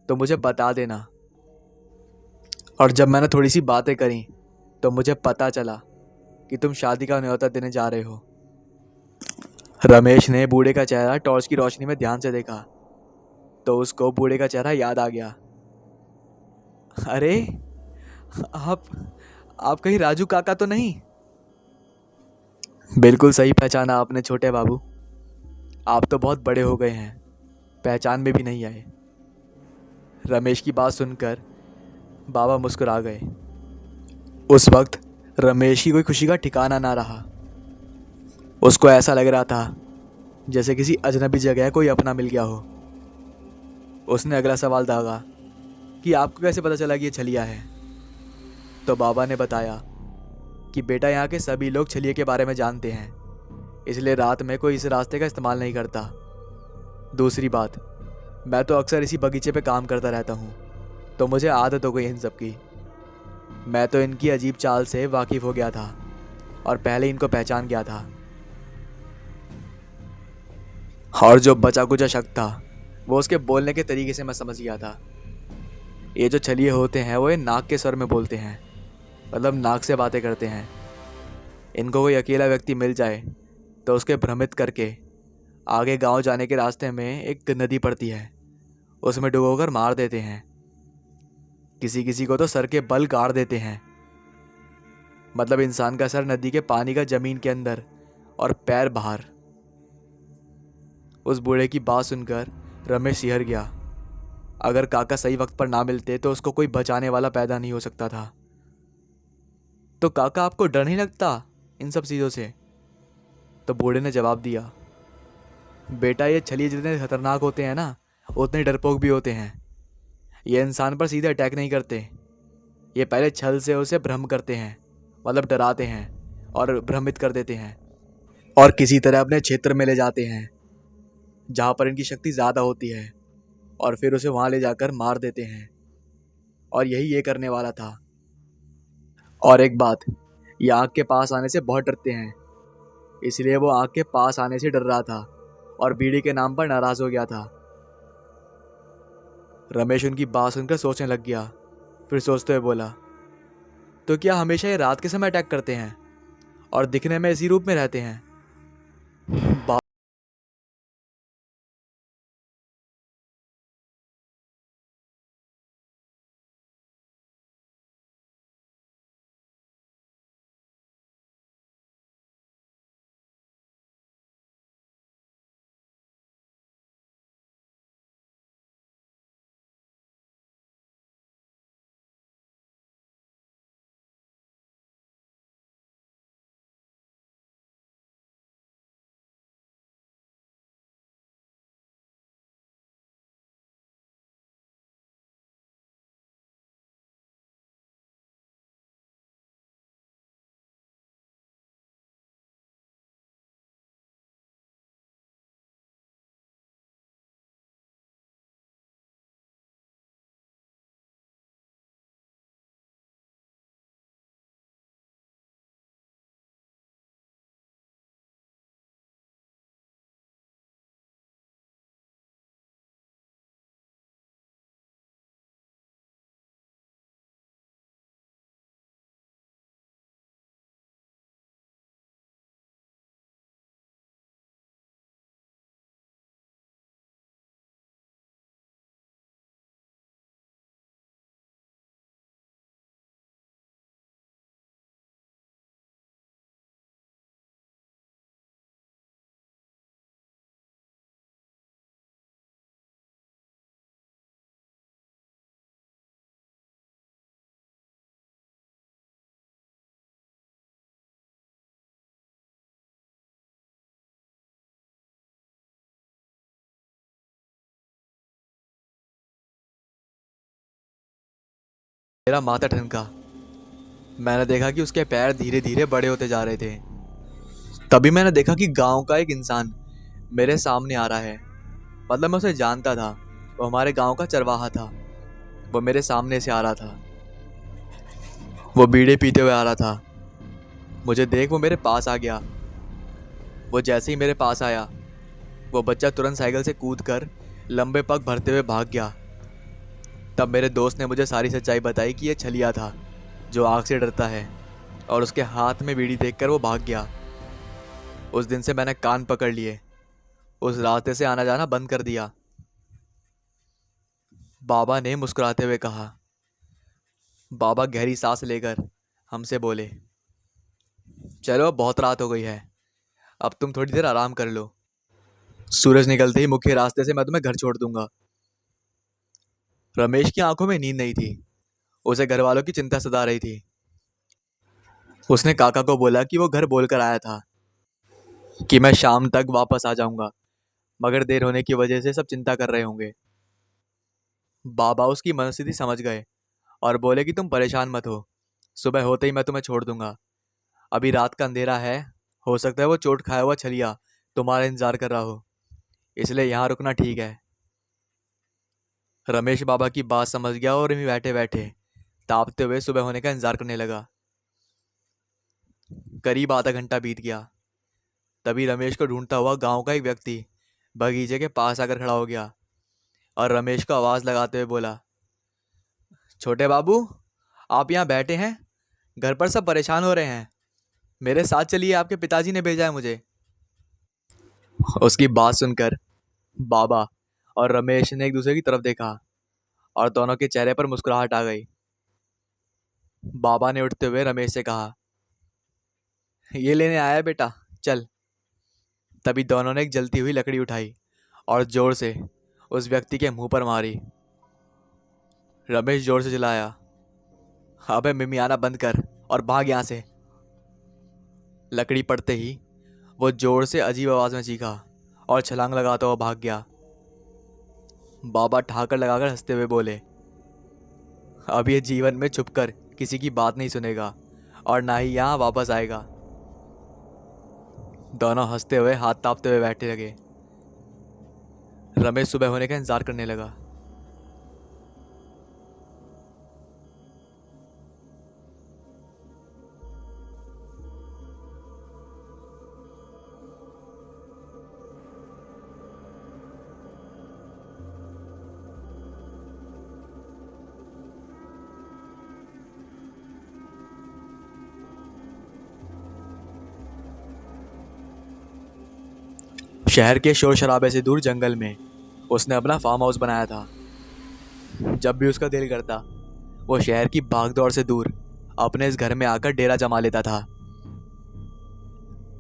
तो मुझे बता देना, और जब मैंने थोड़ी सी बातें करी तो मुझे पता चला कि तुम शादी का न्योता देने जा रहे हो। रमेश ने बूढ़े का चेहरा टॉर्च की रोशनी में ध्यान से देखा तो उसको बूढ़े का चेहरा याद आ गया। अरे, आप आप कहीं राजू काका तो नहीं? बिल्कुल सही पहचाना आपने छोटे बाबू। आप तो बहुत बड़े हो गए हैं, पहचान में भी नहीं आए। रमेश की बात सुनकर बाबा मुस्कुरा गए। उस वक्त रमेश की कोई खुशी का ठिकाना ना रहा। उसको ऐसा लग रहा था जैसे किसी अजनबी जगह कोई अपना मिल गया हो। उसने अगला सवाल दागा कि आपको कैसे पता चला कि ये छलिया है? तो बाबा ने बताया कि बेटा, यहाँ के सभी लोग छलिए के बारे में जानते हैं, इसलिए रात में कोई इस रास्ते का इस्तेमाल नहीं करता। दूसरी बात, मैं तो अक्सर इसी बगीचे पे काम करता रहता हूँ, तो मुझे आदत हो गई इन सब की। मैं तो इनकी अजीब चाल से वाकिफ हो गया था और पहले इनको पहचान गया था। और जो बचा कुचा शक था वो उसके बोलने के तरीके से मैं समझ गया था। ये जो छलिए होते हैं वो ये नाक के स्वर में बोलते हैं, मतलब नाक से बातें करते हैं। इनको कोई अकेला व्यक्ति मिल जाए तो उसके भ्रमित करके आगे गांव जाने के रास्ते में एक नदी पड़ती है, उसमें डुबोकर मार देते हैं। किसी किसी को तो सर के बल गाड़ देते हैं, मतलब इंसान का सर नदी के पानी का जमीन के अंदर और पैर बाहर। उस बूढ़े की बात सुनकर रमेश सिहर गया। अगर काका सही वक्त पर ना मिलते तो उसको कोई बचाने वाला पैदा नहीं हो सकता था। तो काका, आपको डर नहीं लगता इन सब चीज़ों से? तो बूढ़े ने जवाब दिया, बेटा, ये छलिए जितने खतरनाक होते हैं ना, उतने डरपोक भी होते हैं। ये इंसान पर सीधे अटैक नहीं करते, ये पहले छल से उसे भ्रम करते हैं, मतलब डराते हैं और भ्रमित कर देते हैं, और किसी तरह अपने क्षेत्र में ले जाते हैं जहाँ पर इनकी शक्ति ज़्यादा होती है, और फिर उसे वहाँ ले जाकर मार देते हैं। और यही ये करने वाला था। और एक बात, ये आग के पास आने से बहुत डरते हैं, इसलिए वो आग के पास आने से डर रहा था और बीड़ी के नाम पर नाराज हो गया था। रमेश उनकी बात सुनकर सोचने लग गया, फिर सोचते हुए बोला, तो क्या हमेशा ये रात के समय अटैक करते हैं और दिखने में इसी रूप में रहते हैं? मेरा माथा ठनका। मैंने देखा कि उसके पैर धीरे धीरे बड़े होते जा रहे थे। तभी मैंने देखा कि गांव का एक इंसान मेरे सामने आ रहा है। मतलब मैं उसे जानता था। वो हमारे गांव का चरवाहा था। वो मेरे सामने से आ रहा था। वो बीड़े पीते हुए आ रहा था। मुझे देख वो मेरे पास आ गया। वो जैसे ही मेरे पास आया, वो बच्चा तुरंत साइकिल से कूद कर लंबे पग भरते हुए भाग गया। तब मेरे दोस्त ने मुझे सारी सच्चाई बताई कि ये छलिया था जो आग से डरता है, और उसके हाथ में बीड़ी देखकर वो भाग गया। उस दिन से मैंने कान पकड़ लिए। उस रास्ते से आना जाना बंद कर दिया। बाबा ने मुस्कुराते हुए कहा। बाबा गहरी सांस लेकर हमसे बोले, चलो अब बहुत रात हो गई है, अब तुम थोड़ी देर आराम कर लो। सूरज निकलते ही मुख्य रास्ते से मैं तुम्हें घर छोड़ दूंगा। रमेश की आंखों में नींद नहीं थी। उसे घर वालों की चिंता सता रही थी। उसने काका को बोला कि वो घर बोलकर आया था कि मैं शाम तक वापस आ जाऊंगा, मगर देर होने की वजह से सब चिंता कर रहे होंगे। बाबा उसकी मनस्थिति समझ गए और बोले कि तुम परेशान मत हो, सुबह होते ही मैं तुम्हें छोड़ दूंगा। अभी रात का अंधेरा है, हो सकता है वो चोट खाया हुआ छलिया तुम्हारा इंतजार कर रहा हो, इसलिए यहाँ रुकना ठीक है। रमेश बाबा की बात समझ गया और वहीं बैठे बैठे तापते हुए सुबह होने का इंतजार करने लगा। करीब आधा घंटा बीत गया। तभी रमेश को ढूंढता हुआ गांव का एक व्यक्ति बगीचे के पास आकर खड़ा हो गया और रमेश को आवाज लगाते हुए बोला, छोटे बाबू, आप यहाँ बैठे हैं? घर पर सब परेशान हो रहे हैं, मेरे साथ चलिए, आपके पिताजी ने भेजा है मुझे। उसकी बात सुनकर बाबा और रमेश ने एक दूसरे की तरफ देखा और दोनों के चेहरे पर मुस्कुराहट आ गई। बाबा ने उठते हुए रमेश से कहा, ये लेने आया है बेटा, चल। तभी दोनों ने एक जलती हुई लकड़ी उठाई और जोर से उस व्यक्ति के मुंह पर मारी। रमेश जोर से चिल्लाया, अबे मिमियाना बंद कर और भाग यहां से। लकड़ी पड़ते ही वो जोर से अजीब आवाज में चीखा और छलांग लगाता हुआ भाग गया। बाबा ठाकर लगाकर हंसते हुए बोले, अब ये जीवन में छुपकर किसी की बात नहीं सुनेगा और ना ही यहाँ वापस आएगा। दोनों हंसते हुए हाथ तापते हुए बैठे लगे। रमेश सुबह होने का इंतजार करने लगा। शहर के शोर शराबे से दूर जंगल में उसने अपना फार्म हाउस बनाया था। जब भी उसका दिल करता, वो शहर की भागदौड़ से दूर अपने इस घर में आकर डेरा जमा लेता था।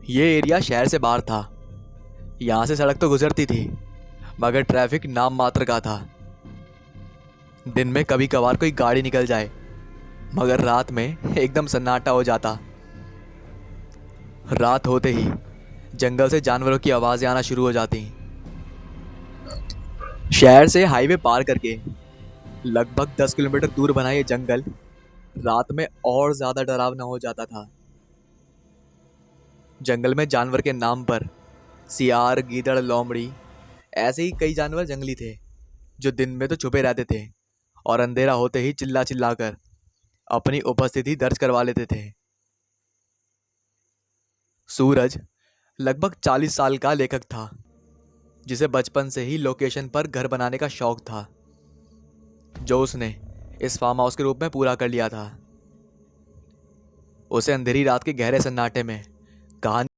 ये एरिया शहर से बाहर था। यहाँ से सड़क तो गुजरती थी, मगर ट्रैफिक नाम मात्र का था। दिन में कभी कभार कोई गाड़ी निकल जाए, मगर रात में एकदम सन्नाटा हो जाता। रात होते ही जंगल से जानवरों की आवाजें आना शुरू हो जाती। शहर से हाईवे पार करके लगभग 10 किलोमीटर दूर बना ये जंगल रात में और ज्यादा डरावना हो जाता था। जंगल में जानवर के नाम पर सियार, गीदड़, लोमड़ी, ऐसे ही कई जानवर जंगली थे जो दिन में तो छुपे रहते थे और अंधेरा होते ही चिल्ला चिल्ला कर अपनी उपस्थिति दर्ज करवा लेते थे। सूरज लगभग 40 साल का लेखक था, जिसे बचपन से ही लोकेशन पर घर बनाने का शौक था, जो उसने इस फार्म हाउस के रूप में पूरा कर लिया था। उसे अंधेरी रात के गहरे सन्नाटे में कहानी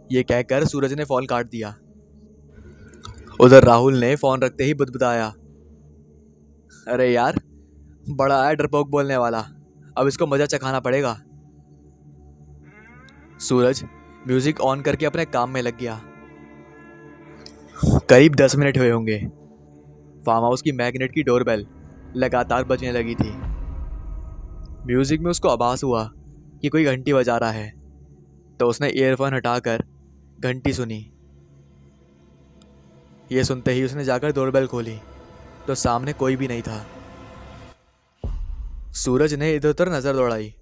ये कहकर सूरज ने फोन काट दिया। उधर राहुल ने फोन रखते ही बुदबुदाया, अरे यार, बड़ा है डरपोक बोलने वाला, अब इसको मजा चखाना पड़ेगा। सूरज म्यूजिक ऑन करके अपने काम में लग गया। करीब 10 मिनट हुए होंगे। फार्म हाउस की मैग्नेट की डोरबेल लगातार बजने लगी थी। म्यूजिक में उसको आभास हुआ कि कोई घंटी बजा रहा है, तो उसने ईयरफोन हटाकर घंटी सुनी। ये सुनते ही उसने जाकर डोरबेल खोली तो सामने कोई भी नहीं था। सूरज ने इधर उधर नजर दौड़ाई,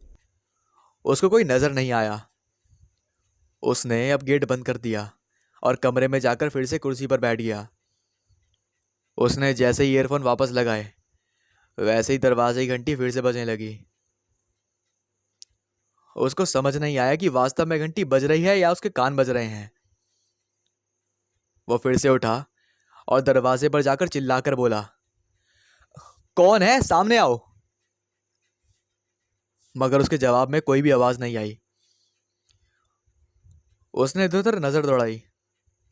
उसको कोई नजर नहीं आया। उसने अब गेट बंद कर दिया और कमरे में जाकर फिर से कुर्सी पर बैठ गया। उसने जैसे ही ईयरफोन वापस लगाए, वैसे ही दरवाजे की घंटी फिर से बजने लगी। उसको समझ नहीं आया कि वास्तव में घंटी बज रही है या उसके कान बज रहे हैं। वो फिर से उठा और दरवाजे पर जाकर चिल्लाकर बोला, कौन है, सामने आओ। मगर उसके जवाब में कोई भी आवाज नहीं आई। उसने इधर उधर नजर दौड़ाई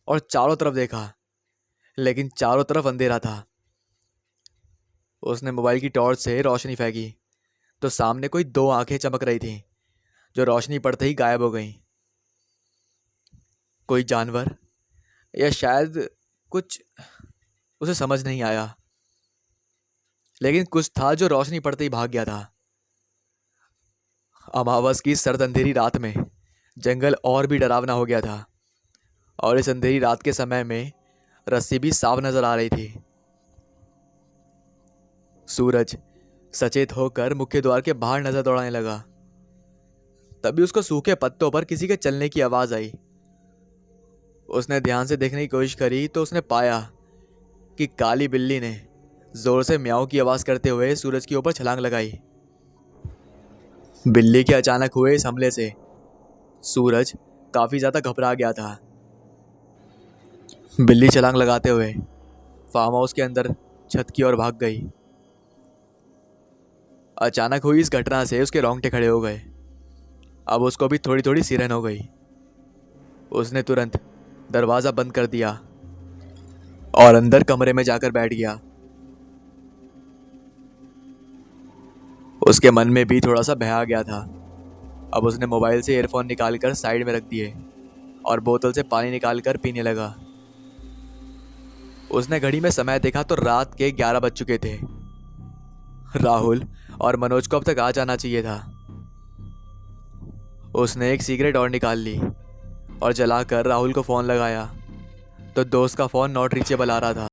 और चारों तरफ देखा, लेकिन चारों तरफ अंधेरा था। उसने मोबाइल की टॉर्च से रोशनी फेंकी तो सामने कोई दो आंखें चमक रही थीं, जो रोशनी पड़ते ही गायब हो गईं। कोई जानवर या शायद कुछ, उसे समझ नहीं आया, लेकिन कुछ था जो रोशनी पड़ते ही भाग गया था। अमावस की सर्द अंधेरी रात में जंगल और भी डरावना हो गया था, और इस अंधेरी रात के समय में रस्सी भी साफ नजर आ रही थी। सूरज सचेत होकर मुख्य द्वार के बाहर नजर दौड़ाने लगा। तभी उसको सूखे पत्तों पर किसी के चलने की आवाज आई। उसने ध्यान से देखने की कोशिश करी तो उसने पाया कि काली बिल्ली ने जोर से म्याऊं की आवाज करते हुए सूरज के ऊपर छलांग लगाई। बिल्ली के अचानक हुए इस हमले से सूरज काफी ज्यादा घबरा गया था। बिल्ली छलांग लगाते हुए फार्म हाउस के अंदर छत की ओर भाग गई। अचानक हुई इस घटना से उसके रोंगटे खड़े हो गए। अब उसको भी थोड़ी थोड़ी सिरहन हो गई। उसने तुरंत दरवाजा बंद कर दिया और अंदर कमरे में जाकर बैठ गया। उसके मन में भी थोड़ा सा भय आ गया था। अब उसने मोबाइल से ईयरफोन निकालकर साइड में रख दिए और बोतल से पानी निकालकर पीने लगा। उसने घड़ी में समय देखा तो रात के 11 बज चुके थे। राहुल और मनोज को अब तक आ जाना चाहिए था। उसने एक सिगरेट और निकाल ली और जलाकर राहुल को फोन लगाया तो दोस्त का फोन नॉट रीचेबल आ रहा था।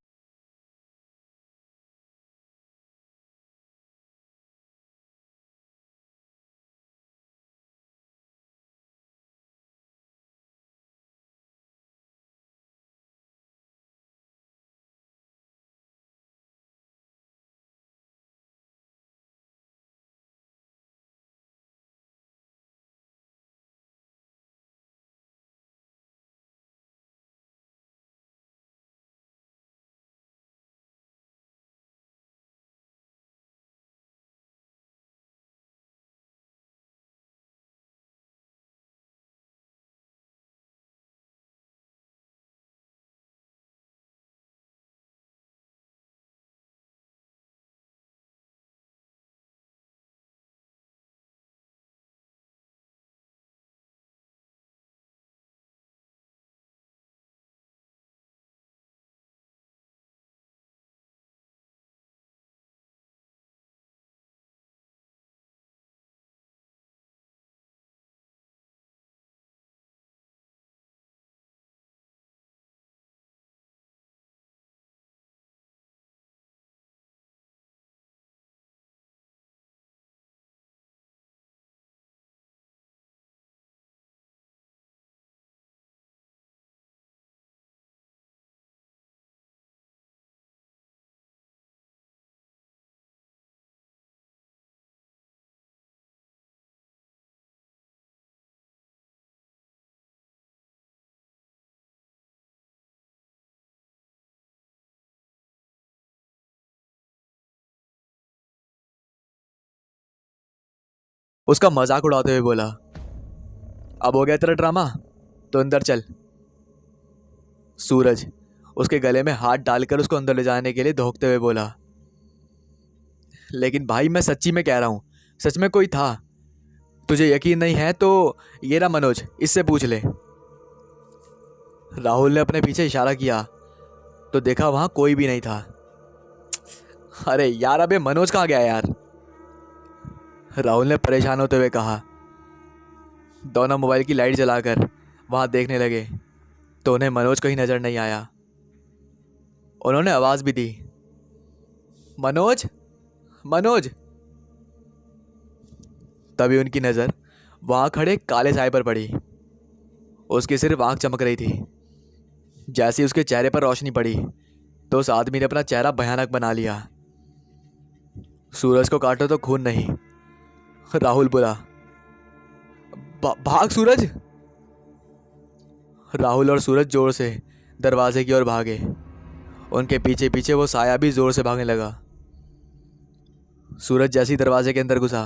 उसका मजाक उड़ाते हुए बोला, अब हो गया तेरा ड्रामा, तो अंदर चल। सूरज उसके गले में हाथ डालकर उसको अंदर ले जाने के लिए धोखते हुए बोला। लेकिन भाई मैं सच्ची में कह रहा हूँ, सच में कोई था। तुझे यकीन नहीं है तो ये रहा मनोज, इससे पूछ ले। राहुल ने अपने पीछे इशारा किया तो देखा वहां कोई भी नहीं था। अरे यार, अबे मनोज कहाँ गया यार? राहुल ने परेशान होते हुए कहा। दोनों मोबाइल की लाइट जलाकर वहां देखने लगे तो उन्हें मनोज कहीं नजर नहीं आया। उन्होंने आवाज भी दी, मनोज, मनोज। तभी उनकी नजर वहां खड़े काले साए पर पड़ी। उसकी सिर्फ आंख चमक रही थी। जैसे ही उसके चेहरे पर रोशनी पड़ी तो उस आदमी ने अपना चेहरा भयानक बना लिया। सूरज को काटो तो खून नहीं, राहुल बोला। भाग सूरज। राहुल और सूरज जोर से दरवाजे की ओर भागे। उनके पीछे पीछे वो साया भी जोर से भागने लगा। सूरज जैसे ही दरवाजे के अंदर घुसा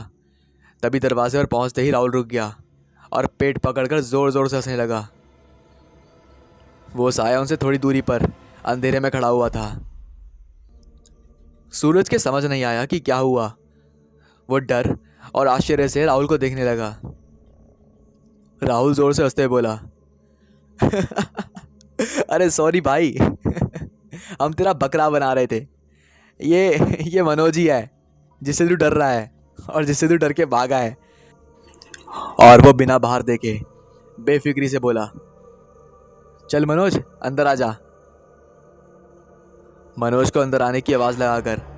तभी दरवाजे पर पहुंचते ही राहुल रुक गया और पेट पकड़कर जोर जोर से हंसने लगा। वो साया उनसे थोड़ी दूरी पर अंधेरे में खड़ा हुआ था। सूरज के समझ नहीं आया कि क्या हुआ। वो डर और आश्चर्य से राहुल को देखने लगा। राहुल जोर से हंसते हुए बोला, अरे सॉरी भाई, हम तेरा बकरा बना रहे थे। ये मनोज ही है जिससे तू डर रहा है और जिससे तू डर के भागा है। और वो बिना बाहर देखे बेफिक्री से बोला, चल मनोज अंदर आ जा। मनोज को अंदर आने की आवाज लगाकर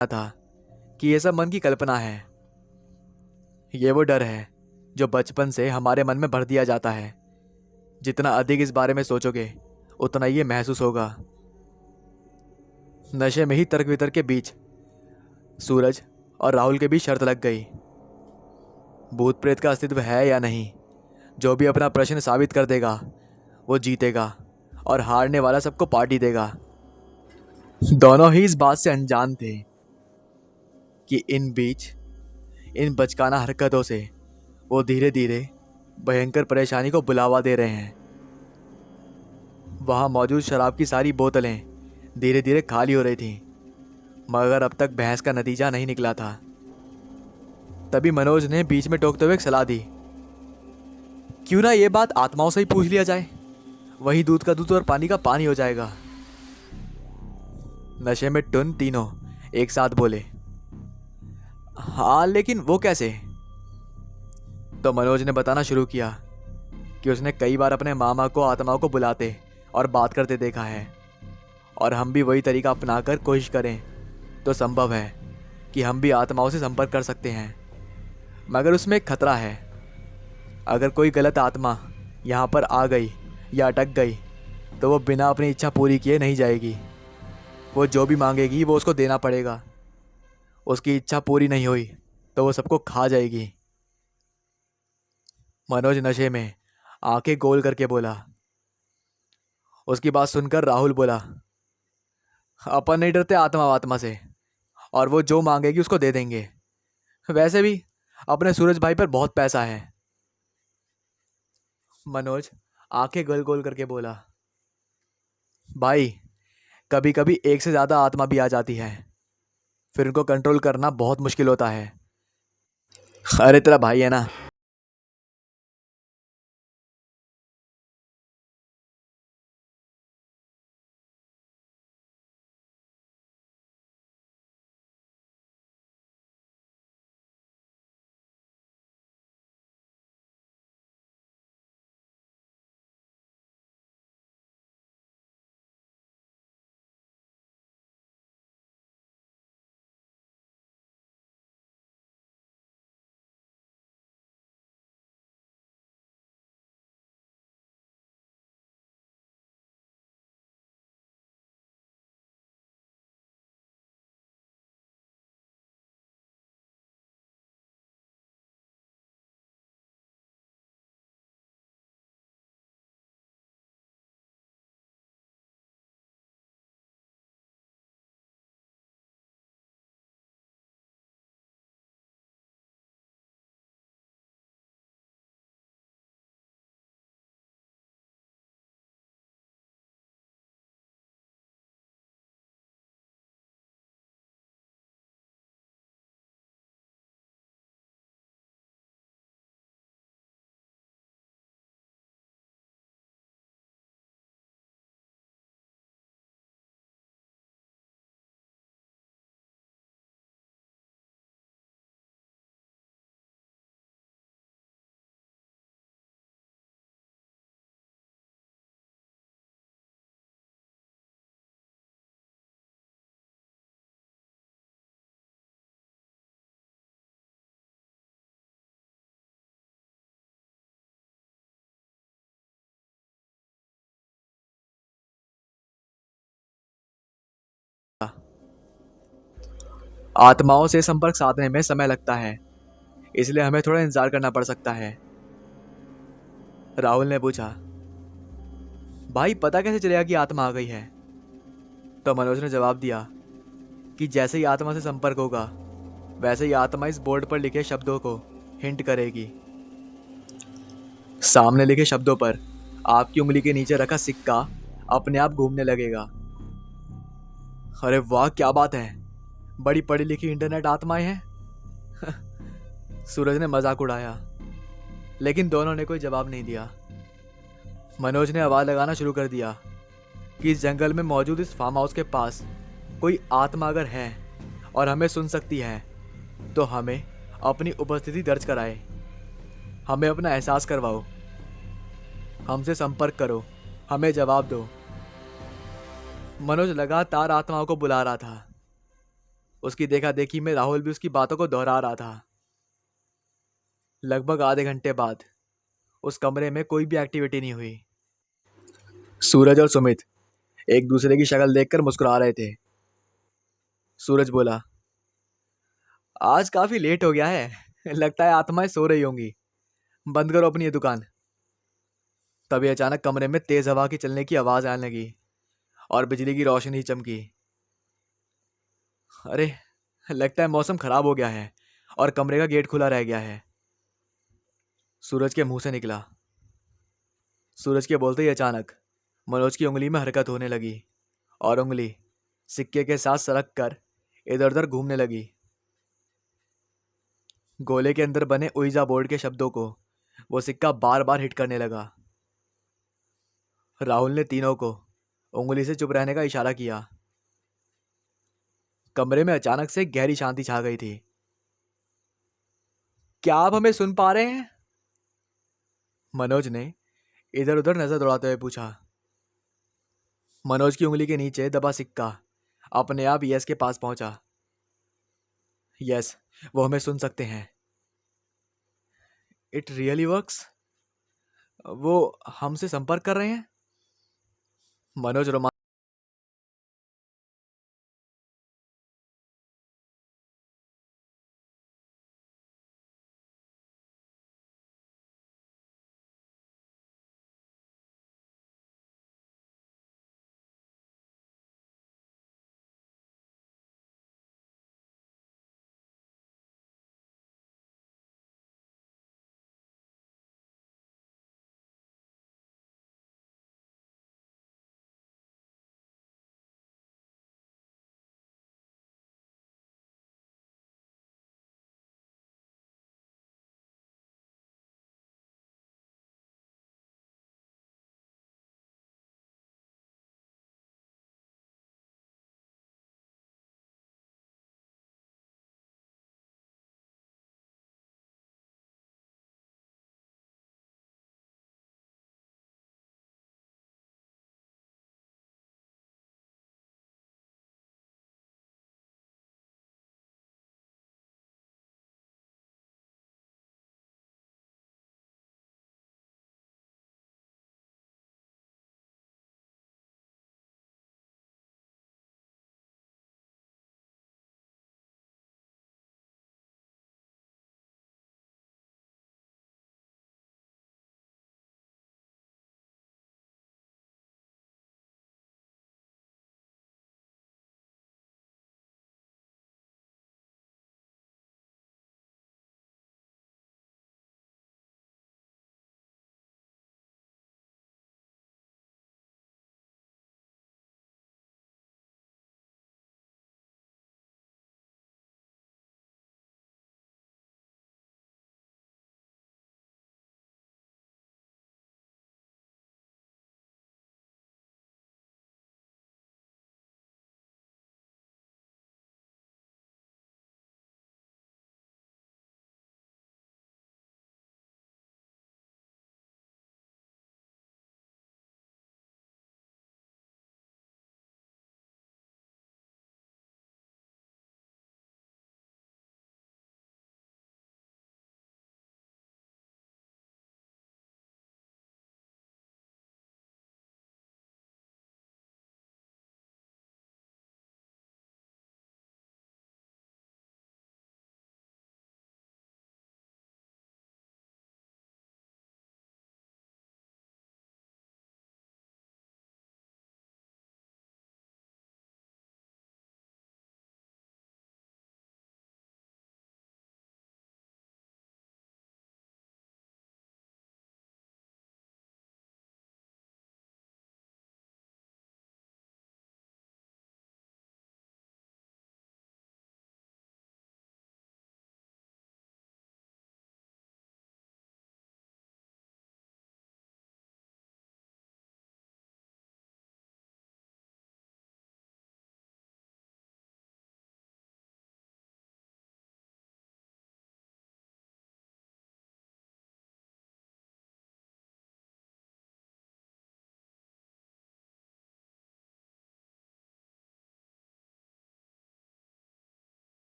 था कि ये सब मन की कल्पना है। ये वो डर है जो बचपन से हमारे मन में भर दिया जाता है। जितना अधिक इस बारे में सोचोगे उतना ये महसूस होगा। नशे में ही तर्क वितर्क के बीच सूरज और राहुल के बीच शर्त लग गई। भूत प्रेत का अस्तित्व है या नहीं, जो भी अपना प्रश्न साबित कर देगा वो जीतेगा और हारने वाला सबको पार्टी देगा। दोनों ही इस बात से अनजान थे कि इन बचकाना हरकतों से वो धीरे धीरे भयंकर परेशानी को बुलावा दे रहे हैं। वहां मौजूद शराब की सारी बोतलें धीरे धीरे खाली हो रही थीं, मगर अब तक बहस का नतीजा नहीं निकला था। तभी मनोज ने बीच में टोकते हुए एक सलाह दी, क्यों ना ये बात आत्माओं से ही पूछ लिया जाए, वही दूध का दूध और पानी का पानी हो जाएगा। नशे में टुन तीनों एक साथ बोले, हाँ लेकिन वो कैसे? तो मनोज ने बताना शुरू किया कि उसने कई बार अपने मामा को आत्माओं को बुलाते और बात करते देखा है, और हम भी वही तरीका अपनाकर कोशिश करें तो संभव है कि हम भी आत्माओं से संपर्क कर सकते हैं। मगर उसमें एक खतरा है। अगर कोई गलत आत्मा यहाँ पर आ गई या अटक गई तो वो बिना अपनी इच्छा पूरी किए नहीं जाएगी। वो जो भी मांगेगी वो उसको देना पड़ेगा। उसकी इच्छा पूरी नहीं हुई तो वो सबको खा जाएगी। मनोज नशे में आंखें गोल करके बोला। उसकी बात सुनकर राहुल बोला, अपन नहीं डरते आत्मा से, और वो जो मांगेगी उसको दे देंगे। वैसे भी अपने सूरज भाई पर बहुत पैसा है। मनोज आंखें गोल गोल करके बोला, भाई कभी कभी एक से ज़्यादा आत्मा भी आ जाती है, फिर उनको कंट्रोल करना बहुत मुश्किल होता है। अरे तेरा भाई है ना। आत्माओं से संपर्क साधने में समय लगता है, इसलिए हमें थोड़ा इंतजार करना पड़ सकता है। राहुल ने पूछा, भाई पता कैसे चलेगा कि आत्मा आ गई है? तो मनोज ने जवाब दिया कि जैसे ही आत्मा से संपर्क होगा वैसे ही आत्मा इस बोर्ड पर लिखे शब्दों को हिंट करेगी। सामने लिखे शब्दों पर आपकी उंगली के नीचे रखा सिक्का अपने आप घूमने लगेगा। अरे वाह, क्या बात है, बड़ी पढ़ी लिखी इंटरनेट आत्माएं हैं। सूरज ने मजाक उड़ाया, लेकिन दोनों ने कोई जवाब नहीं दिया। मनोज ने आवाज लगाना शुरू कर दिया कि इस जंगल में मौजूद इस फार्म हाउस के पास कोई आत्मा अगर है और हमें सुन सकती है तो हमें अपनी उपस्थिति दर्ज कराए, हमें अपना एहसास करवाओ, हमसे संपर्क करो, हमें जवाब दो। मनोज लगातार आत्माओं को बुला रहा था, उसकी देखा देखी में राहुल भी उसकी बातों को दोहरा रहा था। लगभग आधे घंटे बाद उस कमरे में कोई भी एक्टिविटी नहीं हुई। सूरज और सुमित एक दूसरे की शक्ल देखकर मुस्कुरा रहे थे। सूरज बोला, आज काफी लेट हो गया है। लगता है आत्माएं सो रही होंगी। बंद करो अपनी ये दुकान। तभी अचानक कमरे में तेज हवा की चलने की आवाज आने लगी और बिजली की रोशनी चमकी। अरे, लगता है मौसम खराब हो गया है और कमरे का गेट खुला रह गया है। सूरज के मुंह से निकला। सूरज के बोलते ही अचानक मनोज की उंगली में हरकत होने लगी और उंगली सिक्के के साथ सरक कर इधर उधर घूमने लगी। गोले के अंदर बने उइजा बोर्ड के शब्दों को वो सिक्का बार बार हिट करने लगा। राहुल ने तीनों को उंगली से चुप रहने का इशारा किया। कमरे में अचानक से गहरी शांति छा गई थी। क्या आप हमें सुन पा रहे हैं? मनोज ने इधर उधर नजर दौड़ाते हुए पूछा। मनोज की उंगली के नीचे दबा सिक्का अपने आप यस के पास पहुंचा। यस, वो हमें सुन सकते हैं। It really works. वो हमसे संपर्क कर रहे हैं। मनोज रोमा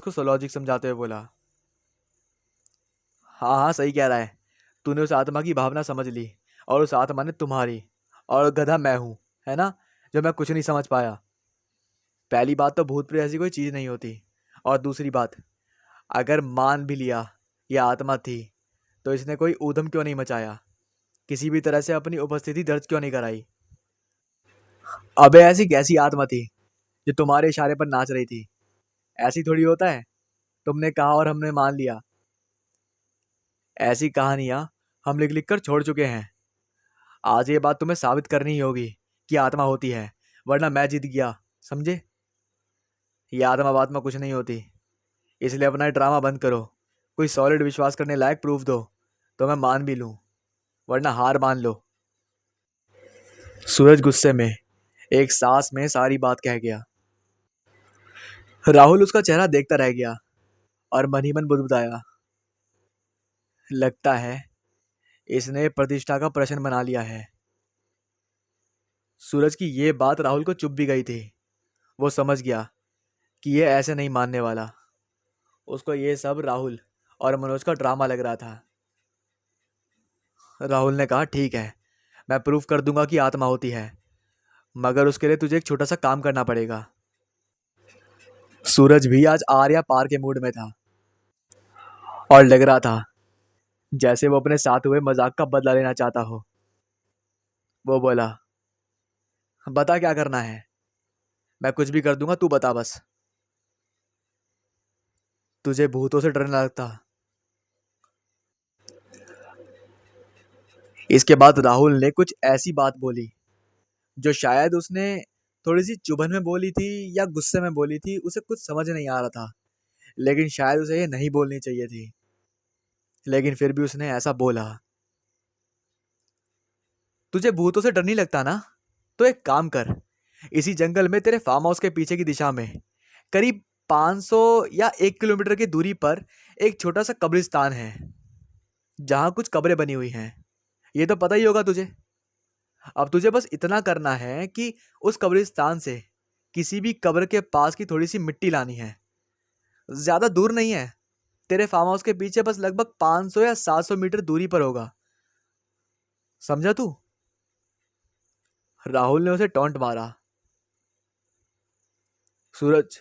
उसको लॉजिक समझाते हुए बोला। हाँ हाँ, सही कह रहा है। तूने उस आत्मा की भावना समझ ली, और उस आत्मा ने तुम्हारी। और गधा मैं हूं, है ना, जो मैं कुछ नहीं समझ पाया। पहली बात तो भूत प्रेत ऐसी कोई चीज नहीं होती। और दूसरी बात, अगर मान भी लिया ये आत्मा थी, तो इसने कोई ऊधम क्यों नहीं मचाया, किसी भी तरह से अपनी उपस्थिति दर्ज क्यों नहीं कराई। अबे ऐसी कैसी आत्मा थी जो तुम्हारे इशारे पर नाच रही थी? ऐसी थोड़ी होता है, तुमने कहा और हमने मान लिया। ऐसी कहानियां हम लिख लिख कर छोड़ चुके हैं। आज ये बात तुम्हें साबित करनी ही होगी कि आत्मा होती है, वरना मैं जीत गया, समझे? ये आत्मा वात्मा कुछ नहीं होती। इसलिए अपना ये ड्रामा बंद करो। कोई सॉलिड विश्वास करने लायक प्रूफ दो, तो मैं मान भी लूं, वरना हार मान लो। सूरज गुस्से में एक सांस में सारी बात कह गया। राहुल उसका चेहरा देखता रह गया और मन ही मन बुदबुदाया, लगता है इसने प्रतिष्ठा का प्रश्न बना लिया है। सूरज की ये बात राहुल को चुभ भी गई थी। वो समझ गया कि ये ऐसे नहीं मानने वाला। उसको ये सब राहुल और मनोज का ड्रामा लग रहा था। राहुल ने कहा, ठीक है, मैं प्रूफ कर दूंगा कि आत्मा होती है, मगर उसके लिए तुझे एक छोटा सा काम करना पड़ेगा। सूरज भी आज आर्या पार के मूड में था और लग रहा था जैसे वो अपने साथ हुए मजाक का बदला लेना चाहता हो। वो बोला, बता क्या करना है, मैं कुछ भी कर दूंगा, तू बता बस। तुझे भूतों से डर ना लगता? इसके बाद राहुल ने कुछ ऐसी बात बोली जो शायद उसने थोड़ी सी चुभन में बोली थी या गुस्से में बोली थी, उसे कुछ समझ नहीं आ रहा था। लेकिन शायद उसे ये नहीं बोलनी चाहिए थी, लेकिन फिर भी उसने ऐसा बोला। तुझे भूतों से डर नहीं लगता ना? तो एक काम कर, इसी जंगल में तेरे फार्म हाउस के पीछे की दिशा में करीब 500 या 1 किलोमीटर की दूरी पर एक छोटा सा कब्रिस्तान है, जहां कुछ कब्रें बनी हुई हैं। ये तो पता ही होगा तुझे। अब तुझे बस इतना करना है कि उस कब्रिस्तान से किसी भी कब्र के पास की थोड़ी सी मिट्टी लानी है। ज्यादा दूर नहीं है, तेरे फार्म हाउस के पीछे बस लगभग 500 या 700 मीटर दूरी पर होगा। समझा तू? राहुल ने उसे टॉन्ट मारा। सूरज,